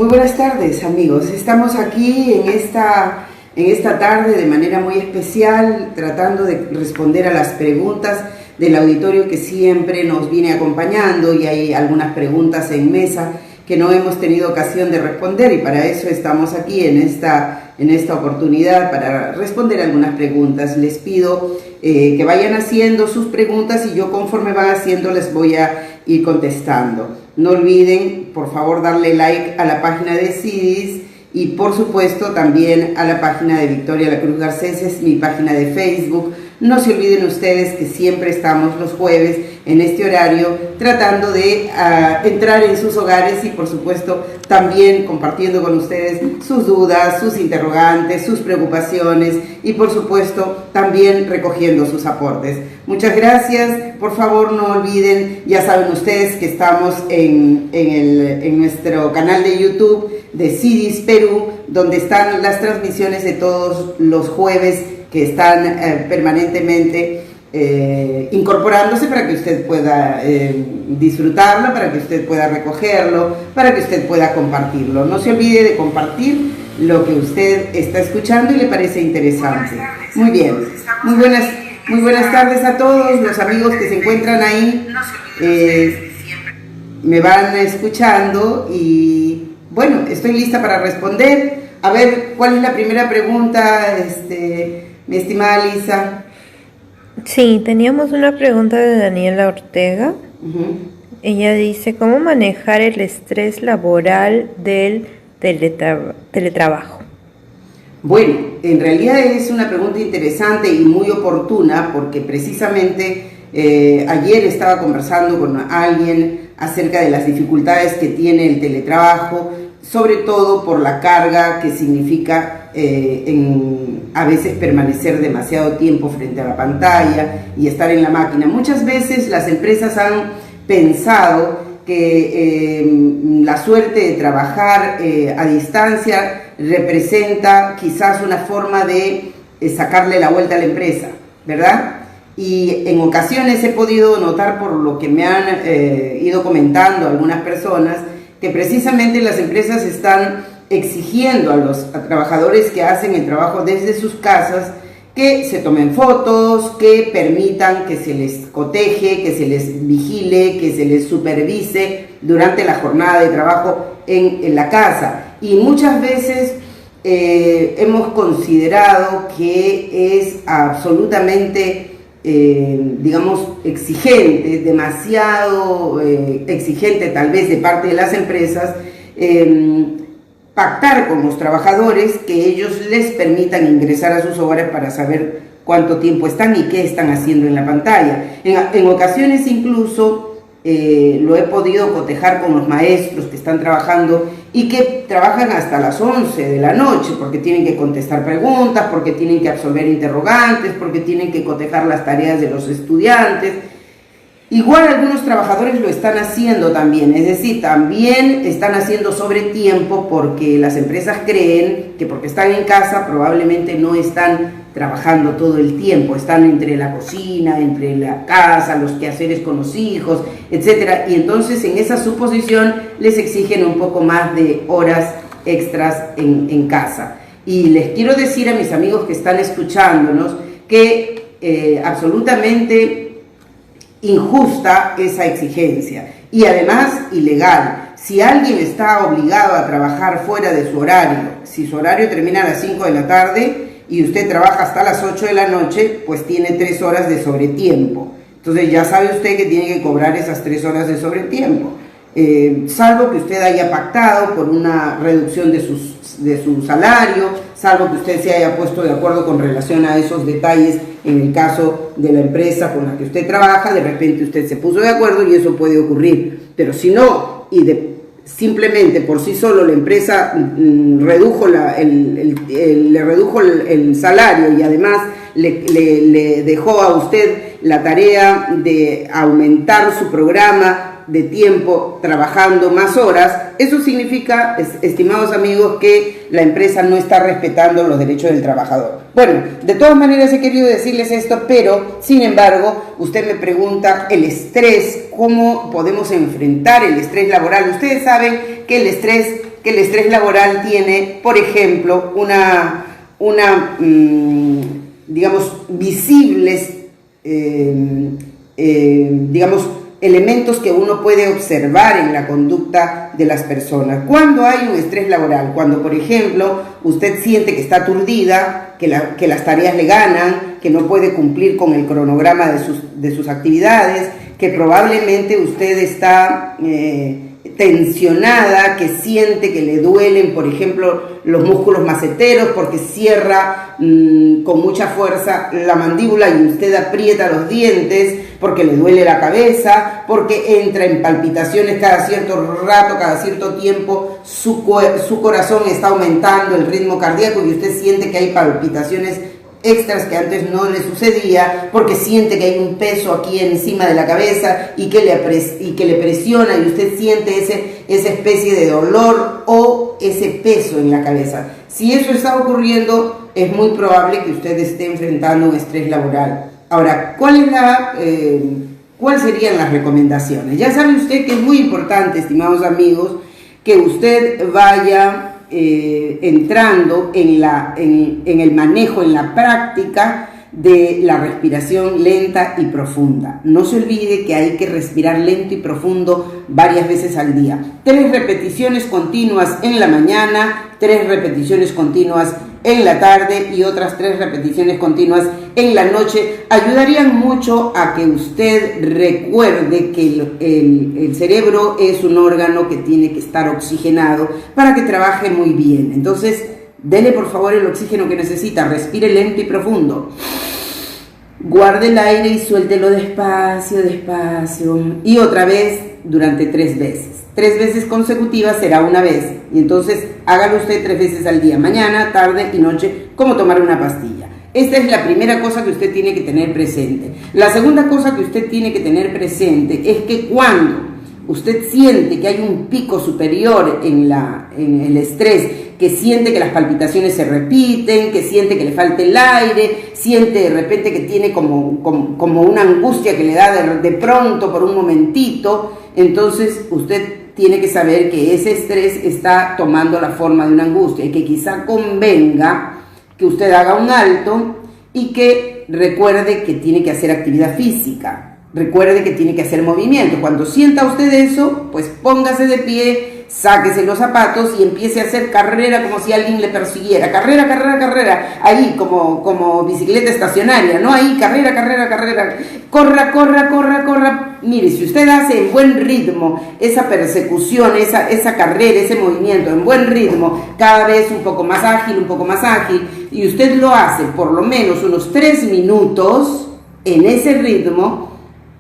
muy buenas tardes amigos. Estamos aquí en esta tarde de manera muy especial tratando de responder a las preguntas del auditorio que siempre nos viene acompañando, y hay algunas preguntas en mesa que no hemos tenido ocasión de responder, y para eso estamos aquí en esta oportunidad para responder algunas preguntas. Les pido que vayan haciendo sus preguntas y yo, conforme van haciendo, les voy a ir contestando. No olviden, por favor, darle like a la página de CIDIS y, por supuesto, también a la página de Victoria La Cruz Garcés, es mi página de Facebook. No se olviden ustedes que siempre estamos los jueves en este horario tratando de entrar en sus hogares y, por supuesto, también compartiendo con ustedes sus dudas, sus interrogantes, sus preocupaciones y, por supuesto, también recogiendo sus aportes. Muchas gracias. Por favor, no olviden, ya saben ustedes que estamos en nuestro canal de YouTube de CIDIS Perú, donde están las transmisiones de todos los jueves que están permanentemente incorporándose para que usted pueda disfrutarlo, para que usted pueda recogerlo, para que usted pueda compartirlo. No se olvide de compartir lo que usted está escuchando y le parece interesante. Muy bien, muy buenas tardes a todos los amigos que se encuentran ahí, me van escuchando y bueno, estoy lista para responder. A ver, ¿cuál es la primera pregunta, mi estimada Lisa? Sí, teníamos una pregunta de Daniela Ortega. Ella dice, ¿cómo manejar el estrés laboral del teletrabajo? Bueno, en realidad es una pregunta interesante y muy oportuna, porque precisamente ayer estaba conversando con alguien acerca de las dificultades que tiene el teletrabajo, sobre todo por la carga que significa a veces permanecer demasiado tiempo frente a la pantalla y estar en la máquina. Muchas veces las empresas han pensado que la suerte de trabajar a distancia representa quizás una forma de sacarle la vuelta a la empresa, ¿verdad? Y en ocasiones he podido notar, por lo que me han ido comentando algunas personas, que precisamente las empresas están exigiendo a los trabajadores que hacen el trabajo desde sus casas que se tomen fotos, que permitan que se les coteje, que se les vigile, que se les supervise durante la jornada de trabajo en la casa. Y muchas veces hemos considerado que es absolutamente exigente, demasiado exigente tal vez de parte de las empresas, pactar con los trabajadores que ellos les permitan ingresar a sus hogares para saber cuánto tiempo están y qué están haciendo en la pantalla. En ocasiones incluso lo he podido cotejar con los maestros que están trabajando y que trabajan hasta las 11 de la noche porque tienen que contestar preguntas, porque tienen que absolver interrogantes, porque tienen que cotejar las tareas de los estudiantes. Igual algunos trabajadores lo están haciendo también, es decir, también están haciendo sobretiempo porque las empresas creen que porque están en casa probablemente no están trabajando todo el tiempo, están entre la cocina, entre la casa, los quehaceres con los hijos, etc. Y entonces en esa suposición les exigen un poco más de horas extras en casa. Y les quiero decir a mis amigos que están escuchándonos que absolutamente injusta esa exigencia y además ilegal. Si alguien está obligado a trabajar fuera de su horario, si su horario termina a las 5 de la tarde y usted trabaja hasta las 8 de la noche, pues tiene 3 horas de sobretiempo. Entonces ya sabe usted que tiene que cobrar esas 3 horas de sobretiempo, salvo que usted haya pactado por una reducción de su salario, salvo que usted se haya puesto de acuerdo con relación a esos detalles. En el caso de la empresa con la que usted trabaja, de repente usted se puso de acuerdo y eso puede ocurrir. Pero si no, simplemente por sí solo la empresa le redujo el salario y además le dejó a usted la tarea de aumentar su programa de tiempo trabajando más horas, eso significa, estimados amigos, que la empresa no está respetando los derechos del trabajador. Bueno, de todas maneras he querido decirles esto, pero sin embargo, usted me pregunta el estrés, ¿cómo podemos enfrentar el estrés laboral? Ustedes saben que el estrés que el estrés laboral tiene, por ejemplo, digamos, visibles, digamos, elementos que uno puede observar en la conducta de las personas. Cuando hay un estrés laboral, cuando, por ejemplo, usted siente que está aturdida, que las tareas le ganan, que no puede cumplir con el cronograma de sus actividades, que probablemente usted está tensionada, que siente que le duelen, por ejemplo, los músculos maceteros porque cierra con mucha fuerza la mandíbula y usted aprieta los dientes, porque le duele la cabeza, porque entra en palpitaciones cada cierto rato, cada cierto tiempo, su corazón está aumentando el ritmo cardíaco y usted siente que hay palpitaciones extras que antes no le sucedía, porque siente que hay un peso aquí encima de la cabeza y que le presiona y usted siente esa especie de dolor o ese peso en la cabeza. Si eso está ocurriendo, es muy probable que usted esté enfrentando un estrés laboral. Ahora, ¿cuáles serían las recomendaciones? Ya sabe usted que es muy importante, estimados amigos, que usted vaya entrando en el manejo, en la práctica de la respiración lenta y profunda. No se olvide que hay que respirar lento y profundo varias veces al día. 3 repeticiones continuas en la mañana, 3 repeticiones continuas en la tarde y otras 3 repeticiones continuas en la noche ayudarían mucho a que usted recuerde que el cerebro es un órgano que tiene que estar oxigenado para que trabaje muy bien. Entonces, dele por favor el oxígeno que necesita, respire lento y profundo. Guarde el aire y suéltelo despacio, despacio. Y otra vez durante 3 veces. 3 veces consecutivas será una vez. Y entonces hágalo usted 3 veces al día, mañana, tarde y noche, como tomar una pastilla. Esta es la primera cosa que usted tiene que tener presente. La segunda cosa que usted tiene que tener presente es que cuando usted siente que hay un pico superior en el estrés, que siente que las palpitaciones se repiten, que siente que le falta el aire, siente de repente que tiene como una angustia que le da de pronto por un momentito, entonces usted tiene que saber que ese estrés está tomando la forma de una angustia y que quizá convenga que usted haga un alto y que recuerde que tiene que hacer actividad física, recuerde que tiene que hacer movimiento. Cuando sienta usted eso, pues póngase de pie, sáquese los zapatos y empiece a hacer carrera como si alguien le persiguiera. Carrera, carrera, carrera. Ahí como bicicleta estacionaria, ¿no? Ahí, carrera, carrera, carrera. Corra, corra, corra, corra. Mire, si usted hace en buen ritmo esa persecución, esa carrera, ese movimiento en buen ritmo, cada vez un poco más ágil, y usted lo hace por lo menos unos 3 minutos en ese ritmo,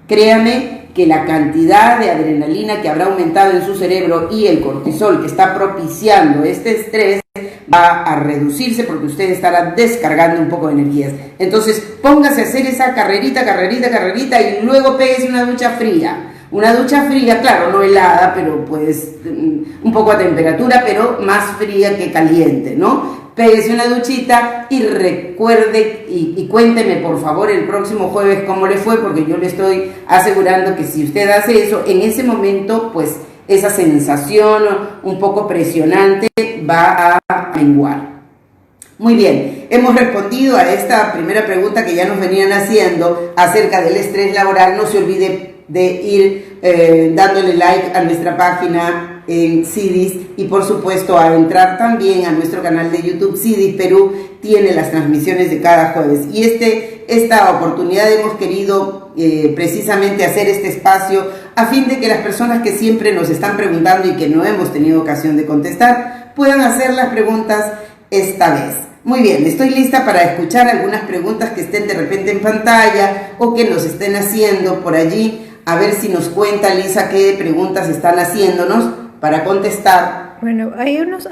créame que la cantidad de adrenalina que habrá aumentado en su cerebro y el cortisol que está propiciando este estrés va a reducirse porque usted estará descargando un poco de energías. Entonces póngase a hacer esa carrerita y luego péguese una ducha fría. Una ducha fría, claro, no helada, pero pues un poco a temperatura, pero más fría que caliente, ¿no? Péguese una duchita y recuerde y cuénteme por favor el próximo jueves cómo le fue, porque yo le estoy asegurando que si usted hace eso, en ese momento pues esa sensación un poco presionante va a menguar. Muy bien, hemos respondido a esta primera pregunta que ya nos venían haciendo acerca del estrés laboral. No se olvide de ir dándole like a nuestra página en CIDIS y por supuesto a entrar también a nuestro canal de YouTube. CIDIS Perú tiene las transmisiones de cada jueves y esta oportunidad hemos querido precisamente hacer este espacio a fin de que las personas que siempre nos están preguntando y que no hemos tenido ocasión de contestar puedan hacer las preguntas esta vez. Muy bien, estoy lista para escuchar algunas preguntas que estén de repente en pantalla o que nos estén haciendo por allí. A ver si nos cuenta Lisa qué preguntas están haciéndonos para contestar. Bueno, hay algunos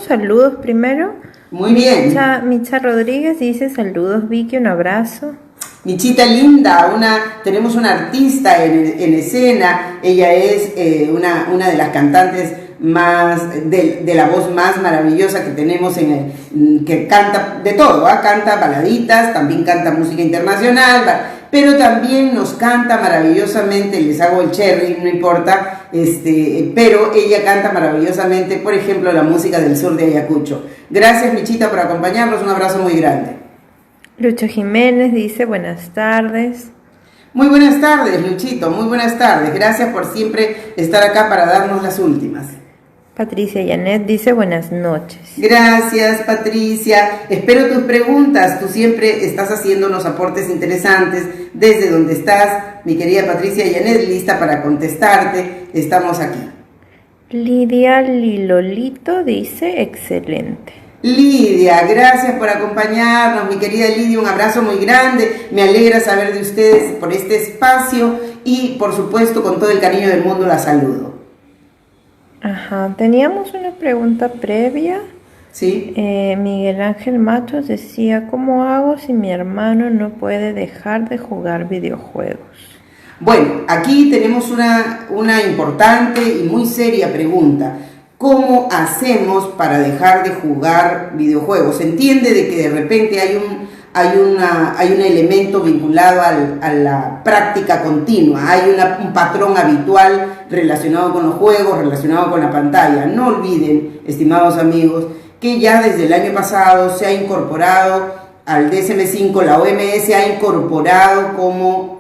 saludos primero. Muy bien. Micha Rodríguez dice saludos Vicky, un abrazo. Michita linda, tenemos una artista en escena. Ella es una de las cantantes más de la voz más maravillosa que tenemos que canta de todo, canta baladitas, también canta música internacional, pero también nos canta maravillosamente, les hago el cherry, no importa, pero ella canta maravillosamente, por ejemplo, la música del sur de Ayacucho. Gracias, Michita, por acompañarnos, un abrazo muy grande. Lucho Jiménez dice buenas tardes. Muy buenas tardes, Luchito, muy buenas tardes. Gracias por siempre estar acá para darnos las últimas. Patricia Yanet dice buenas noches. Gracias, Patricia. Espero tus preguntas. Tú siempre estás haciendo unos aportes interesantes desde donde estás. Mi querida Patricia Yanet, lista para contestarte. Estamos aquí. Lidia Lilolito dice excelente. Lidia, gracias por acompañarnos, mi querida Lidia, un abrazo muy grande, me alegra saber de ustedes por este espacio y por supuesto con todo el cariño del mundo la saludo. Ajá, teníamos una pregunta previa. Sí. Miguel Ángel Matos decía, ¿cómo hago si mi hermano no puede dejar de jugar videojuegos? Bueno, aquí tenemos una importante y muy seria pregunta. ¿Cómo hacemos para dejar de jugar videojuegos? Se entiende de que de repente hay un elemento vinculado a la práctica continua, hay un patrón habitual relacionado con los juegos, relacionado con la pantalla. No olviden, estimados amigos, que ya desde el año pasado se ha incorporado al DSM-5, la OMS ha incorporado como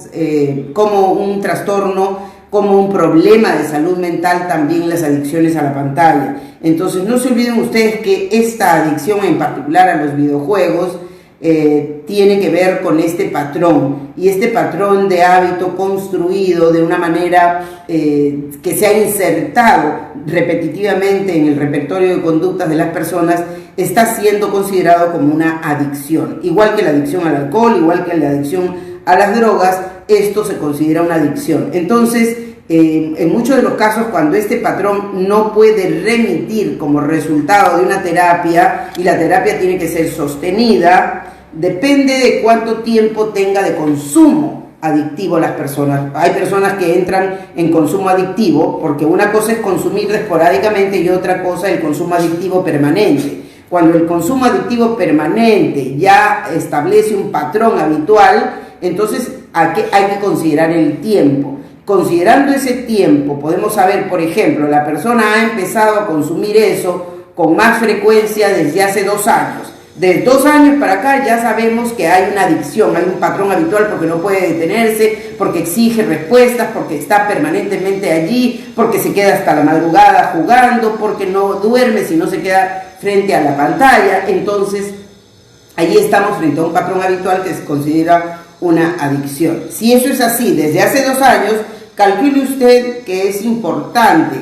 un trastorno, como un problema de salud mental también las adicciones a la pantalla. Entonces no se olviden ustedes que esta adicción en particular a los videojuegos tiene que ver con este patrón, y este patrón de hábito construido de una manera que se ha insertado repetitivamente en el repertorio de conductas de las personas, está siendo considerado como una adicción. Igual que la adicción al alcohol, igual que la adicción a las drogas, esto se considera una adicción. Entonces, en muchos de los casos, cuando este patrón no puede remitir como resultado de una terapia, y la terapia tiene que ser sostenida, depende de cuánto tiempo tenga de consumo adictivo las personas. Hay personas que entran en consumo adictivo, porque una cosa es consumir esporádicamente y otra cosa el consumo adictivo permanente. Cuando el consumo adictivo permanente ya establece un patrón habitual, entonces hay que considerar el tiempo. Considerando ese tiempo, podemos saber, por ejemplo, la persona ha empezado a consumir eso con más frecuencia desde hace 2 años. De 2 años para acá ya sabemos que hay una adicción, hay un patrón habitual porque no puede detenerse, porque exige respuestas, porque está permanentemente allí, porque se queda hasta la madrugada jugando, porque no duerme si no se queda frente a la pantalla. Entonces, allí estamos frente a un patrón habitual que se considera una adicción. Si eso es así desde hace 2 años, calcule usted que es importante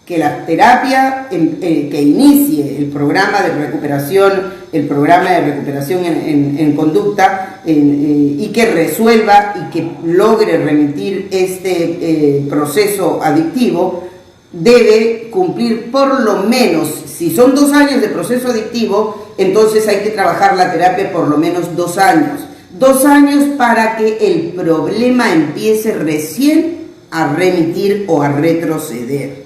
que la terapia que inicie el programa de recuperación en conducta y que resuelva y que logre remitir este proceso adictivo, debe cumplir por lo menos, si son 2 años de proceso adictivo, entonces hay que trabajar la terapia por lo menos 2 años. 2 años para que el problema empiece recién a remitir o a retroceder.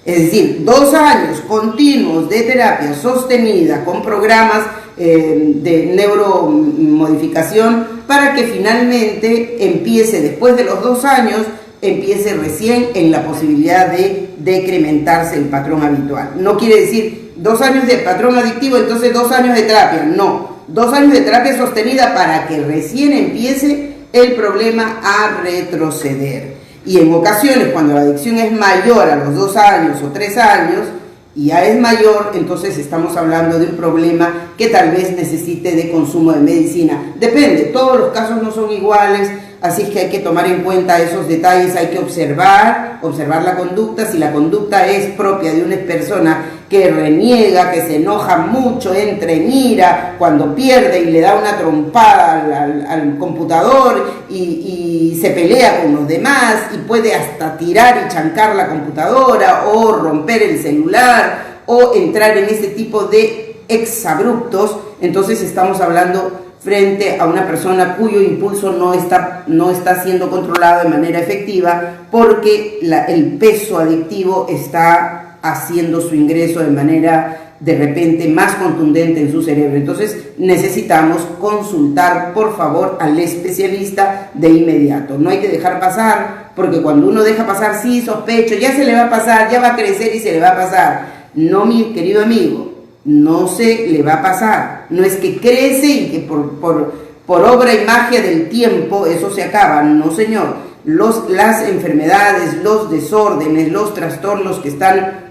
Es decir, 2 años continuos de terapia sostenida con programas de neuromodificación para que finalmente empiece, después de los 2 años, empiece recién en la posibilidad de decrementarse el patrón habitual. No quiere decir 2 años de patrón adictivo, entonces 2 años de terapia, no. 2 años de terapia sostenida para que recién empiece el problema a retroceder. Y en ocasiones, cuando la adicción es mayor a los 2 años o 3 años, y ya es mayor, entonces estamos hablando de un problema que tal vez necesite de consumo de medicina. Depende, todos los casos no son iguales, así que hay que tomar en cuenta esos detalles, hay que observar la conducta. Si la conducta es propia de una persona que reniega, que se enoja mucho, entra en ira cuando pierde y le da una trompada al computador y se pelea con los demás y puede hasta tirar y chancar la computadora o romper el celular o entrar en este tipo de exabruptos, entonces estamos hablando frente a una persona cuyo impulso no está siendo controlado de manera efectiva porque el peso adictivo está haciendo su ingreso de manera de repente más contundente en su cerebro. Entonces necesitamos consultar, por favor, al especialista de inmediato. No hay que dejar pasar, porque cuando uno deja pasar, sí, sospecho, ya se le va a pasar, ya va a crecer y se le va a pasar. No, mi querido amigo, no se le va a pasar. No es que crece y que por obra y magia del tiempo eso se acaba. No, señor. Las enfermedades, los desórdenes, los trastornos que están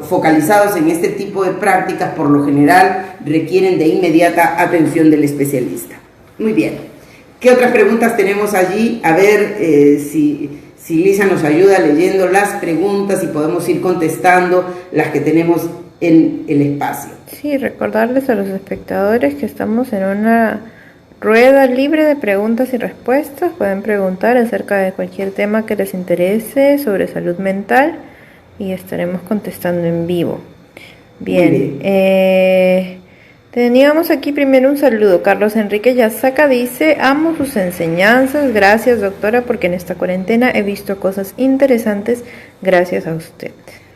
focalizados en este tipo de prácticas, por lo general requieren de inmediata atención del especialista. Muy bien. ¿Qué otras preguntas tenemos allí? A ver si Lisa nos ayuda leyendo las preguntas y podemos ir contestando las que tenemos en el espacio. Sí, recordarles a los espectadores que estamos en una rueda libre de preguntas y respuestas. Pueden preguntar acerca de cualquier tema que les interese sobre salud mental y estaremos contestando en vivo. Bien, teníamos aquí primero un saludo. Carlos Enrique Yasaca dice: amo sus enseñanzas, gracias doctora, porque en esta cuarentena he visto cosas interesantes gracias a usted.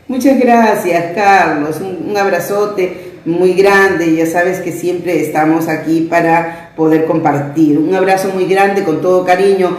Muchas gracias, Carlos, un abrazote muy grande. Ya sabes que siempre estamos aquí para poder compartir. Un abrazo muy grande con todo cariño.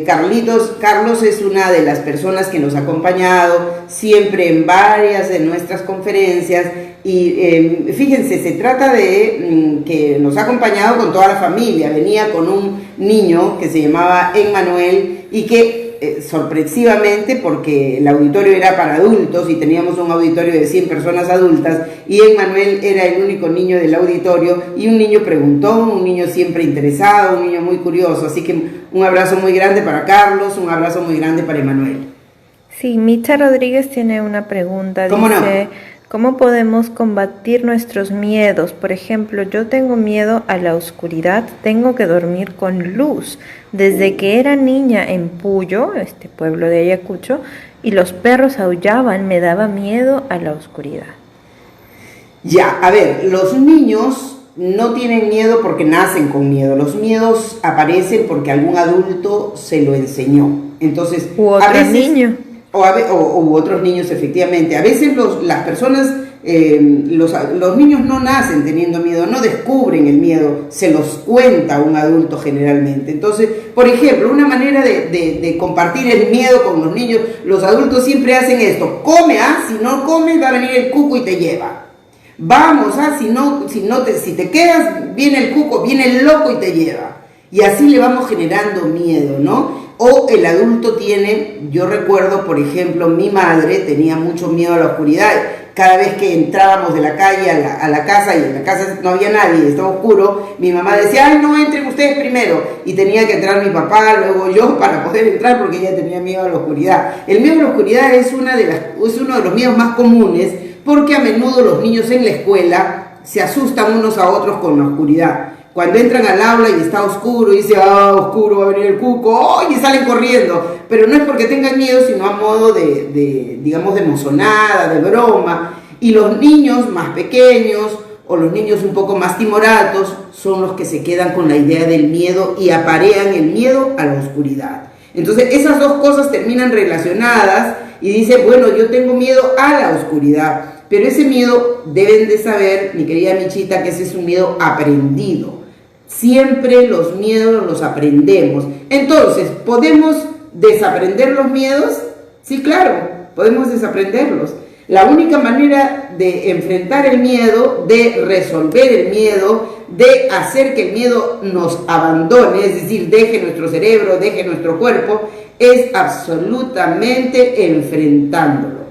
Carlos es una de las personas que nos ha acompañado siempre en varias de nuestras conferencias y fíjense, se trata de que nos ha acompañado con toda la familia. Venía con un niño que se llamaba Emmanuel y que sorpresivamente, porque el auditorio era para adultos y teníamos un auditorio de 100 personas adultas y Emmanuel era el único niño del auditorio y un niño preguntón, un niño siempre interesado, un niño muy curioso, así que un abrazo muy grande para Carlos, un abrazo muy grande para Emmanuel. Sí, Micha Rodríguez tiene una pregunta. ¿Cómo dice, no? ¿cómo podemos combatir nuestros miedos? Por ejemplo, yo tengo miedo a la oscuridad, tengo que dormir con luz. Desde que era niña en Puyo, este pueblo de Ayacucho, y los perros aullaban, me daba miedo a la oscuridad. Ya, a ver, los niños no tienen miedo porque nacen con miedo. Los miedos aparecen porque algún adulto se lo enseñó. Entonces, u otros niños. U otros niños, efectivamente. A veces las personas, los niños no nacen teniendo miedo, no descubren el miedo, se los cuenta un adulto generalmente. Entonces, por ejemplo, una manera de compartir el miedo con los niños, los adultos siempre hacen esto: come, si no comes va a venir el cuco y te lleva. Vamos, si te quedas, viene el cuco, viene el loco y te lleva. Y así le vamos generando miedo, ¿no? O el adulto yo recuerdo, por ejemplo, mi madre tenía mucho miedo a la oscuridad. Cada vez que entrábamos de la calle a la casa, y en la casa no había nadie, estaba oscuro, mi mamá decía: ay, no, entren ustedes primero. Y tenía que entrar mi papá, luego yo, para poder entrar, porque ella tenía miedo a la oscuridad. El miedo a la oscuridad es uno de los miedos más comunes, porque a menudo los niños en la escuela se asustan unos a otros con la oscuridad. Cuando entran al aula y está oscuro y dice: oscuro, va a venir el cuco, y salen corriendo. Pero no es porque tengan miedo, sino a modo digamos, de mozonada, de broma. Y los niños más pequeños o los niños un poco más timoratos son los que se quedan con la idea del miedo y aparean el miedo a la oscuridad. Entonces esas dos cosas terminan relacionadas y dice: bueno, yo tengo miedo a la oscuridad. Pero ese miedo, deben de saber, mi querida Michita, que ese es un miedo aprendido. Siempre los miedos los aprendemos. Entonces, ¿podemos desaprender los miedos? Sí, claro, podemos desaprenderlos. La única manera de enfrentar el miedo, de resolver el miedo, de hacer que el miedo nos abandone, es decir, deje nuestro cerebro, deje nuestro cuerpo, es absolutamente enfrentándolo.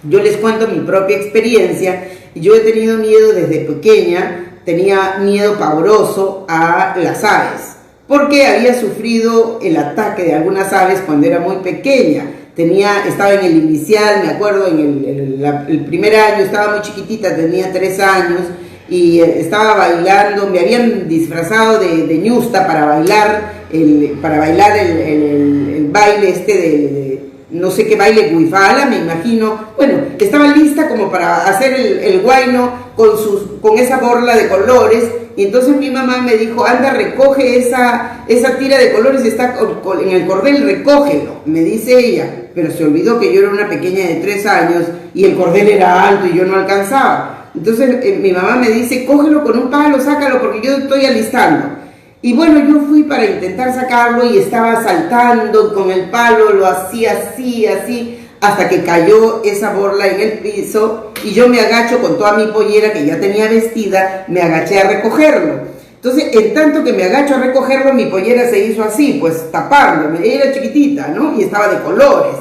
Yo les cuento mi propia experiencia. Yo he tenido miedo desde pequeña. Tenía miedo pavoroso a las aves, porque había sufrido el ataque de algunas aves cuando era muy pequeña. Estaba en el inicial, me acuerdo, en el primer año, estaba muy chiquitita, tenía 3 años, y estaba bailando, me habían disfrazado de ñusta para bailar el baile de no sé qué baile, guifala, me imagino. Bueno, estaba lista como para hacer el guayno con esa borla de colores, y entonces mi mamá me dijo: anda, recoge esa tira de colores, está en el cordel, recógelo, me dice ella, pero se olvidó que yo era una pequeña de 3 años y el cordel era alto y yo no alcanzaba. Entonces mi mamá me dice, cógelo con un palo, sácalo porque yo estoy alistando. Y bueno, yo fui para intentar sacarlo y estaba saltando con el palo, lo hacía así, así, hasta que cayó esa borla en el piso y yo me agacho con toda mi pollera que ya tenía vestida, me agaché a recogerlo. Entonces, en tanto que me agacho a recogerlo, mi pollera se hizo así, pues tapándome, era chiquitita, ¿no? Y estaba de colores.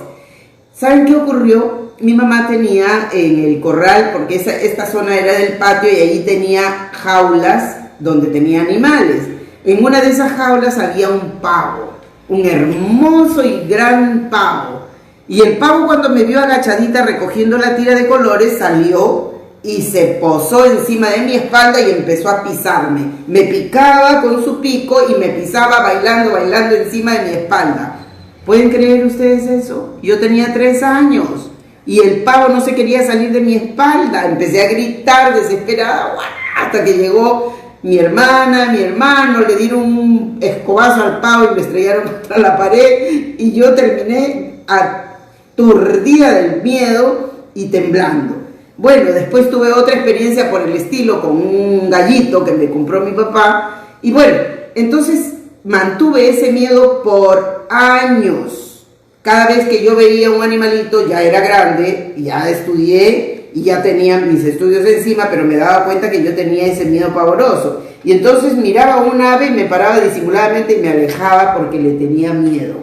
¿Saben qué ocurrió? Mi mamá tenía en el corral, porque esta zona era del patio y allí tenía jaulas donde tenía animales. En una de esas jaulas había un pavo, un hermoso y gran pavo. Y el pavo, cuando me vio agachadita recogiendo la tira de colores, salió y se posó encima de mi espalda y empezó a pisarme. Me picaba con su pico y me pisaba bailando encima de mi espalda. ¿Pueden creer ustedes eso? Yo tenía 3 años y el pavo no se quería salir de mi espalda. Empecé a gritar desesperada hasta que llegó mi hermana, mi hermano, le dieron un escobazo al pavo y me estrellaron contra la pared y yo terminé aturdida del miedo y temblando. Bueno, después tuve otra experiencia por el estilo con un gallito que me compró mi papá y bueno, entonces mantuve ese miedo por años. Cada vez que yo veía un animalito, ya era grande, ya estudié y ya tenía mis estudios encima, pero me daba cuenta que yo tenía ese miedo pavoroso. Y entonces miraba un ave y me paraba disimuladamente y me alejaba porque le tenía miedo.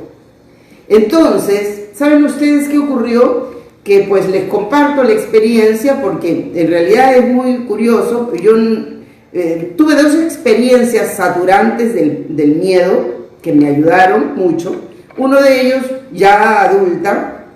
Entonces, ¿saben ustedes qué ocurrió? Que pues les comparto la experiencia porque en realidad es muy curioso. Yo tuve 2 experiencias saturantes del miedo que me ayudaron mucho. Uno de ellos, ya adulta,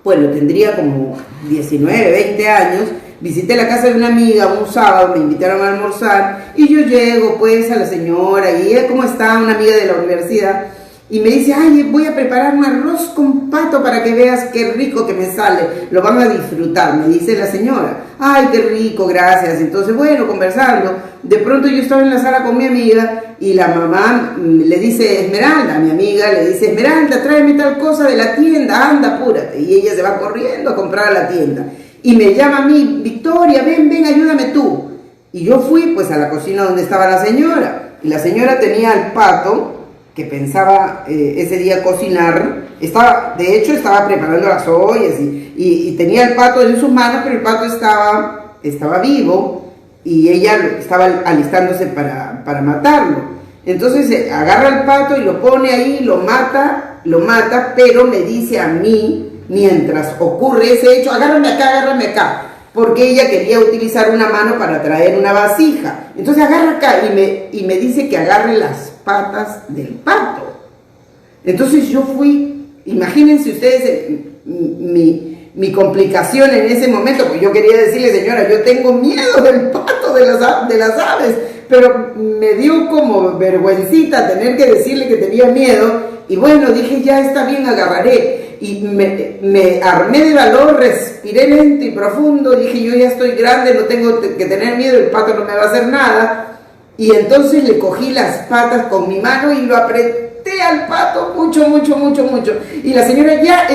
bueno, tendría como 19, 20 años, visité la casa de una amiga un sábado, me invitaron a almorzar y yo llego pues a la señora y ella, ¿cómo está? Una amiga de la universidad. Y me dice, ay, voy a preparar un arroz con pato para que veas qué rico que me sale. Lo van a disfrutar, me dice la señora. Ay, qué rico, gracias. Entonces, bueno, conversando. De pronto yo estaba en la sala con mi amiga y la mamá le dice, Esmeralda, mi amiga le dice, Esmeralda, tráeme tal cosa de la tienda, anda, apúrate. Y ella se va corriendo a comprar a la tienda. Y me llama a mí, Victoria, ven, ayúdame tú. Y yo fui pues a la cocina donde estaba la señora. Y la señora tenía al pato que pensaba ese día cocinar, de hecho estaba preparando las ollas y tenía el pato en sus manos, pero el pato estaba vivo y ella estaba alistándose para matarlo. Entonces agarra el pato y lo pone ahí, lo mata, pero me dice a mí, mientras ocurre ese hecho, agárrame acá, porque ella quería utilizar una mano para traer una vasija. Entonces agarra acá y me dice que agarre las patas del pato. Entonces yo fui, imagínense ustedes mi complicación en ese momento, porque yo quería decirle, señora, yo tengo miedo del pato, de las aves, pero me dio como vergüencita tener que decirle que tenía miedo, y bueno, dije, ya está bien, agarraré. Y me armé de valor, respiré lento y profundo, dije, yo ya estoy grande, no tengo que tener miedo, el pato no me va a hacer nada. Y entonces le cogí las patas con mi mano y lo apreté al pato mucho. Y la señora ya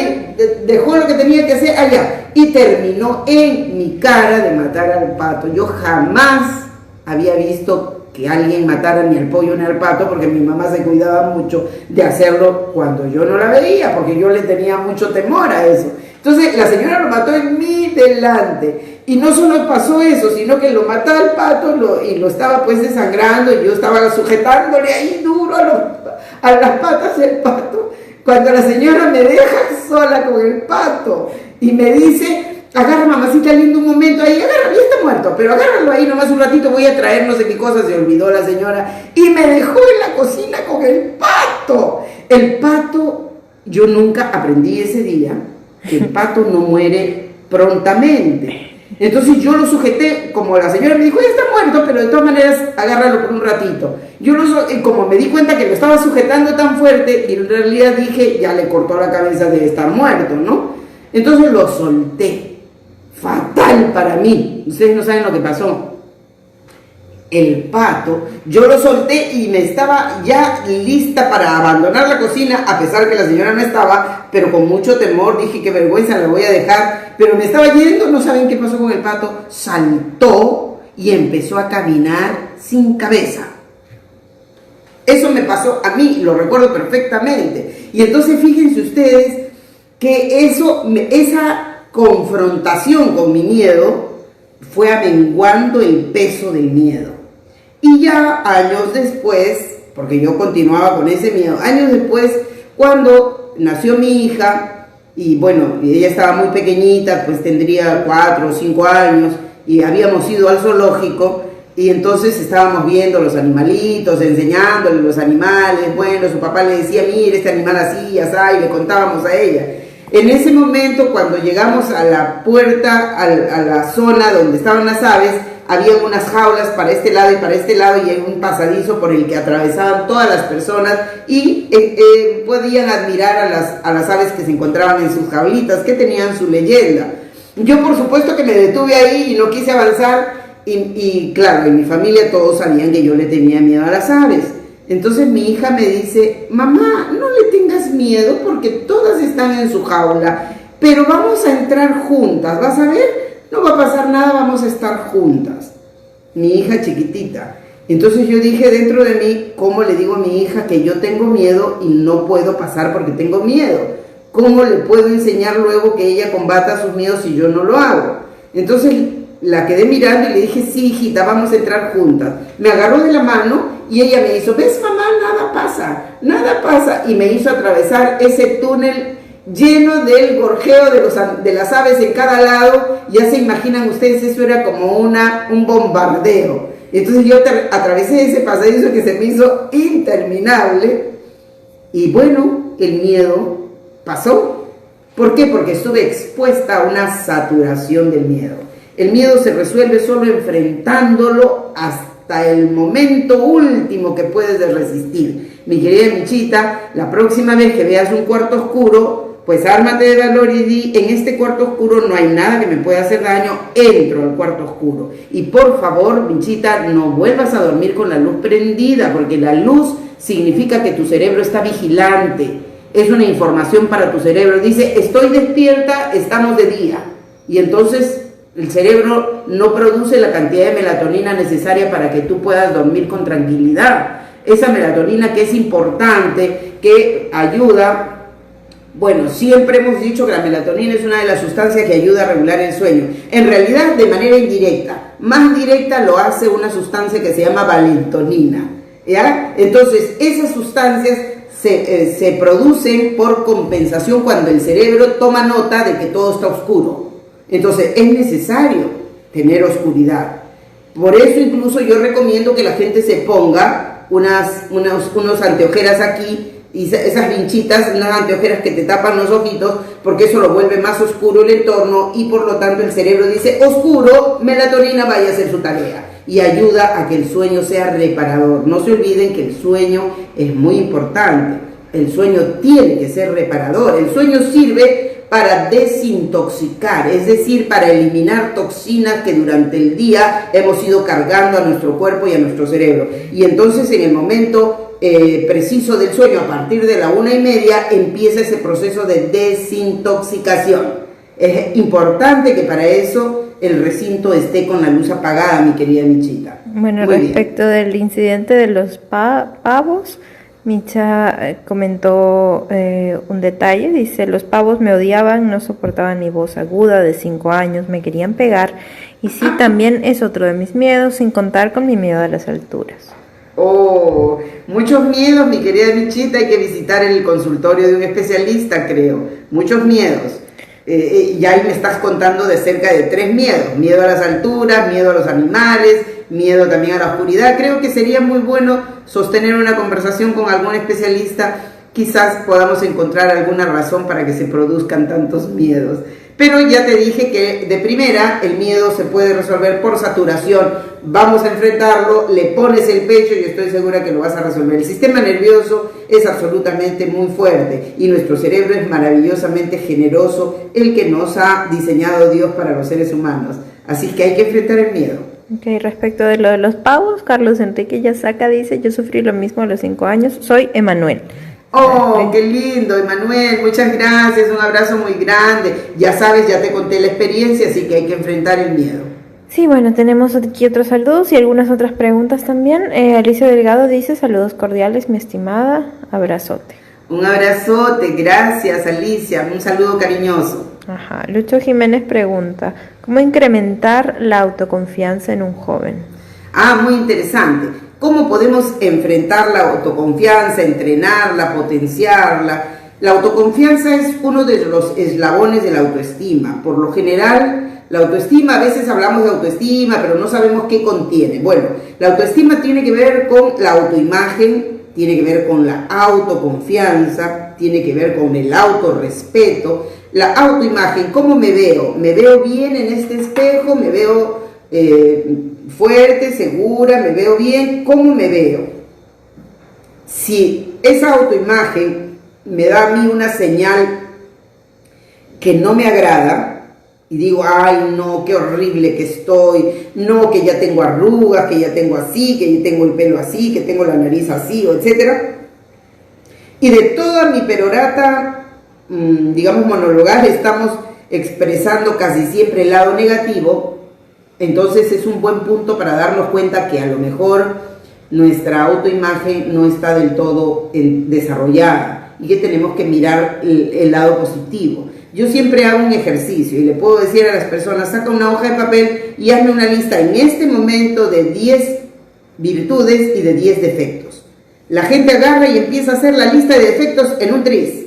dejó lo que tenía que hacer allá y terminó en mi cara de matar al pato. Yo jamás había visto que alguien matara ni al pollo ni al pato, porque mi mamá se cuidaba mucho de hacerlo cuando yo no la veía, porque yo le tenía mucho temor a eso. Entonces la señora lo mató en mi delante, y no solo pasó eso, sino que lo mató al pato y lo estaba pues desangrando, y yo estaba sujetándole ahí duro a las patas del pato, cuando la señora me deja sola con el pato, y me dice, agarra, mamacita linda, un momento ahí, agarra, ya está muerto, pero agárralo ahí nomás un ratito, voy a traer no sé qué cosa. Se olvidó la señora y me dejó en la cocina con el pato. El pato, yo nunca aprendí ese día que el pato no muere prontamente. Entonces yo lo sujeté, como la señora me dijo, ya está muerto, pero de todas maneras agárralo por un ratito. Yo como me di cuenta que lo estaba sujetando tan fuerte, y en realidad dije, ya le cortó la cabeza, de estar muerto, ¿no? Entonces lo solté. Fatal para mí. Ustedes no saben lo que pasó. El pato, yo lo solté y me estaba ya lista para abandonar la cocina, a pesar que la señora no estaba, pero con mucho temor dije, qué vergüenza, la voy a dejar, pero me estaba yendo, no saben qué pasó con el pato, saltó y empezó a caminar sin cabeza. Eso me pasó a mí, lo recuerdo perfectamente. Y entonces fíjense ustedes que esa confrontación con mi miedo fue amenguando el peso del miedo. Y ya años después, porque yo continuaba con ese miedo, años después, cuando nació mi hija, y bueno, ella estaba muy pequeñita, pues tendría 4 o 5 años, y habíamos ido al zoológico, y entonces estábamos viendo los animalitos, enseñándole los animales, bueno, su papá le decía, mire, este animal así, así, y le contábamos a ella. En ese momento, cuando llegamos a la puerta, a la zona donde estaban las aves, había unas jaulas para este lado y para este lado, y hay un pasadizo por el que atravesaban todas las personas y podían admirar a las aves que se encontraban en sus jaulitas, que tenían su leyenda. Yo por supuesto que me detuve ahí y no quise avanzar, y claro, en mi familia todos sabían que yo le tenía miedo a las aves. Entonces mi hija me dice, mamá, no le tengas miedo porque todas están en su jaula, pero vamos a entrar juntas, ¿vas a ver? No va a pasar nada, vamos a estar juntas. Mi hija chiquitita. Entonces yo dije dentro de mí, ¿cómo le digo a mi hija que yo tengo miedo y no puedo pasar porque tengo miedo? ¿Cómo le puedo enseñar luego que ella combata sus miedos si yo no lo hago? Entonces la quedé mirando y le dije, sí, hijita, vamos a entrar juntas. Me agarró de la mano y ella me hizo, ¿ves, mamá? Nada pasa. Y me hizo atravesar ese túnel lleno del gorjeo de las aves en cada lado. Ya se imaginan ustedes, eso era como un bombardeo. Entonces yo atravesé ese pasadizo que se me hizo interminable, y bueno, el miedo pasó. ¿Por qué? Porque estuve expuesta a una saturación del miedo. El miedo se resuelve solo enfrentándolo hasta el momento último que puedes resistir. Mi querida Michita, la próxima vez que veas un cuarto oscuro, pues ármate de valor y di, en este cuarto oscuro no hay nada que me pueda hacer daño, entro al cuarto oscuro. Y por favor, Michita, no vuelvas a dormir con la luz prendida, porque la luz significa que tu cerebro está vigilante. Es una información para tu cerebro. Dice, estoy despierta, estamos de día. Y entonces el cerebro no produce la cantidad de melatonina necesaria para que tú puedas dormir con tranquilidad. Esa melatonina que es importante, que ayuda. Bueno, siempre hemos dicho que la melatonina es una de las sustancias que ayuda a regular el sueño. En realidad, de manera indirecta. Más directa lo hace una sustancia que se llama valentonina, ¿ya? Entonces, esas sustancias se producen por compensación cuando el cerebro toma nota de que todo está oscuro. Entonces, es necesario tener oscuridad. Por eso incluso yo recomiendo que la gente se ponga unos anteojeras aquí, y esas vinchitas, unas anteojeras que te tapan los ojitos, porque eso lo vuelve más oscuro el entorno, y por lo tanto el cerebro dice, oscuro, melatonina, vaya a hacer su tarea, y ayuda a que el sueño sea reparador. No se olviden que el sueño es muy importante, el sueño tiene que ser reparador, el sueño sirve para desintoxicar, es decir, para eliminar toxinas que durante el día hemos ido cargando a nuestro cuerpo y a nuestro cerebro. Y entonces en el momento preciso del sueño, a partir de la 1:30, empieza ese proceso de desintoxicación. Es importante que para eso el recinto esté con la luz apagada, mi querida Michita. Bueno, muy respecto del incidente de los pavos, Micha comentó un detalle, dice, los pavos me odiaban, no soportaban mi voz aguda de 5 años, me querían pegar, y sí, también es otro de mis miedos, sin contar con mi miedo a las alturas. Oh, muchos miedos, mi querida Michita, hay que visitar el consultorio de un especialista, creo, muchos miedos. Y ahí me estás contando de cerca de 3 miedos, miedo a las alturas, miedo a los animales, miedo también a la oscuridad. Creo que sería muy bueno sostener una conversación con algún especialista, quizás podamos encontrar alguna razón para que se produzcan tantos miedos. Pero ya te dije que de primera el miedo se puede resolver por saturación. Vamos a enfrentarlo, le pones el pecho y estoy segura que lo vas a resolver. El sistema nervioso es absolutamente muy fuerte y nuestro cerebro es maravillosamente generoso, el que nos ha diseñado Dios para los seres humanos. Así que hay que enfrentar el miedo. Ok, respecto de lo de los pavos, Carlos Enrique Yasaca dice, yo sufrí lo mismo a los 5 años, soy Emanuel. Oh, qué lindo, Emanuel, muchas gracias, un abrazo muy grande. Ya sabes, ya te conté la experiencia, así que hay que enfrentar el miedo. Sí, bueno, tenemos aquí otros saludos y algunas otras preguntas también. Alicia Delgado dice, saludos cordiales, mi estimada, abrazote. Un abrazote, gracias Alicia, un saludo cariñoso. Ajá, Lucho Jiménez pregunta, ¿cómo incrementar la autoconfianza en un joven? Ah, muy interesante. ¿Cómo podemos enfrentar la autoconfianza, entrenarla, potenciarla? La autoconfianza es uno de los eslabones de la autoestima. Por lo general, la autoestima, a veces hablamos de autoestima, pero no sabemos qué contiene. Bueno, la autoestima tiene que ver con la autoimagen, tiene que ver con la autoconfianza, tiene que ver con el autorrespeto. La autoimagen, ¿cómo me veo? ¿Me veo bien en este espejo? ¿Me veo fuerte, segura? ¿Me veo bien? ¿Cómo me veo? Si esa autoimagen me da a mí una señal que no me agrada, y digo, ay no, qué horrible que estoy, no, que ya tengo arrugas, que ya tengo así, que ya tengo el pelo así, que tengo la nariz así, etc. Y de toda mi perorata, digamos, monologal, estamos expresando casi siempre el lado negativo, entonces es un buen punto para darnos cuenta que a lo mejor nuestra autoimagen no está del todo desarrollada y que tenemos que mirar el lado positivo. Yo siempre hago un ejercicio y le puedo decir a las personas, saca una hoja de papel y hazme una lista en este momento de 10 virtudes y de 10 defectos. La gente agarra y empieza a hacer la lista de defectos en un tris.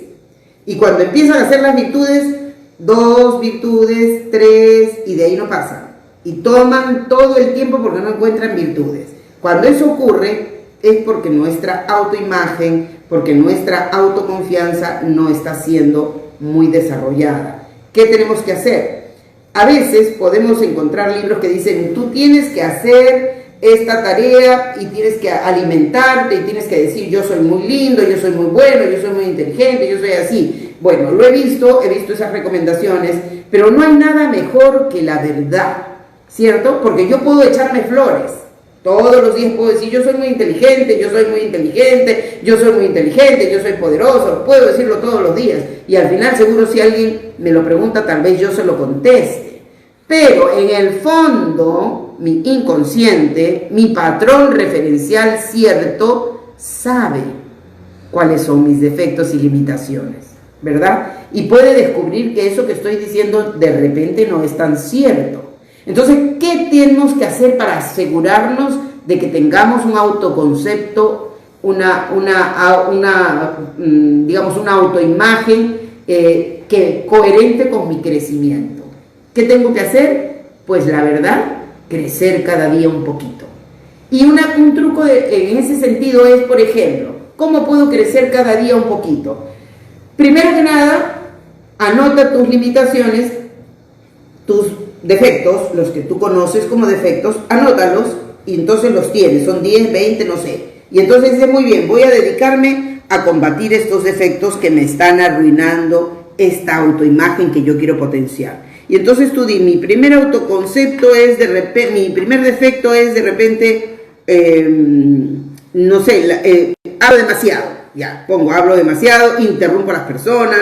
Y cuando empiezan a hacer las virtudes, 2 virtudes, 3, y de ahí no pasan. Y toman todo el tiempo porque no encuentran virtudes. Cuando eso ocurre es porque nuestra autoimagen, porque nuestra autoconfianza no está siendo muy desarrollada. ¿Qué tenemos que hacer? A veces podemos encontrar libros que dicen, tú tienes que hacer esta tarea y tienes que alimentarte y tienes que decir, yo soy muy lindo, yo soy muy bueno, yo soy muy inteligente, yo soy así. Bueno, lo he visto esas recomendaciones, pero no hay nada mejor que la verdad, ¿cierto? Porque yo puedo echarme flores. Todos los días puedo decir, yo soy muy inteligente, yo soy muy inteligente, yo soy muy inteligente, yo soy poderoso, puedo decirlo todos los días. Y al final seguro si alguien me lo pregunta, tal vez yo se lo conteste. Pero en el fondo, mi inconsciente, mi patrón referencial cierto, sabe cuáles son mis defectos y limitaciones, ¿verdad? Y puede descubrir que eso que estoy diciendo de repente no es tan cierto. Entonces, ¿qué tenemos que hacer para asegurarnos de que tengamos un autoconcepto, digamos, una autoimagen que coherente con mi crecimiento? ¿Qué tengo que hacer? Pues la verdad, crecer cada día un poquito. Y un truco en ese sentido es, por ejemplo, ¿cómo puedo crecer cada día un poquito? Primero que nada, anota tus limitaciones, tus defectos, los que tú conoces como defectos, anótalos y entonces los tienes, son 10, 20, no sé. Y entonces dice, muy bien, voy a dedicarme a combatir estos defectos que me están arruinando esta autoimagen que yo quiero potenciar. Y entonces tú di, mi primer autoconcepto es mi primer defecto es de repente, no sé, hablo demasiado, ya, hablo demasiado, interrumpo a las personas,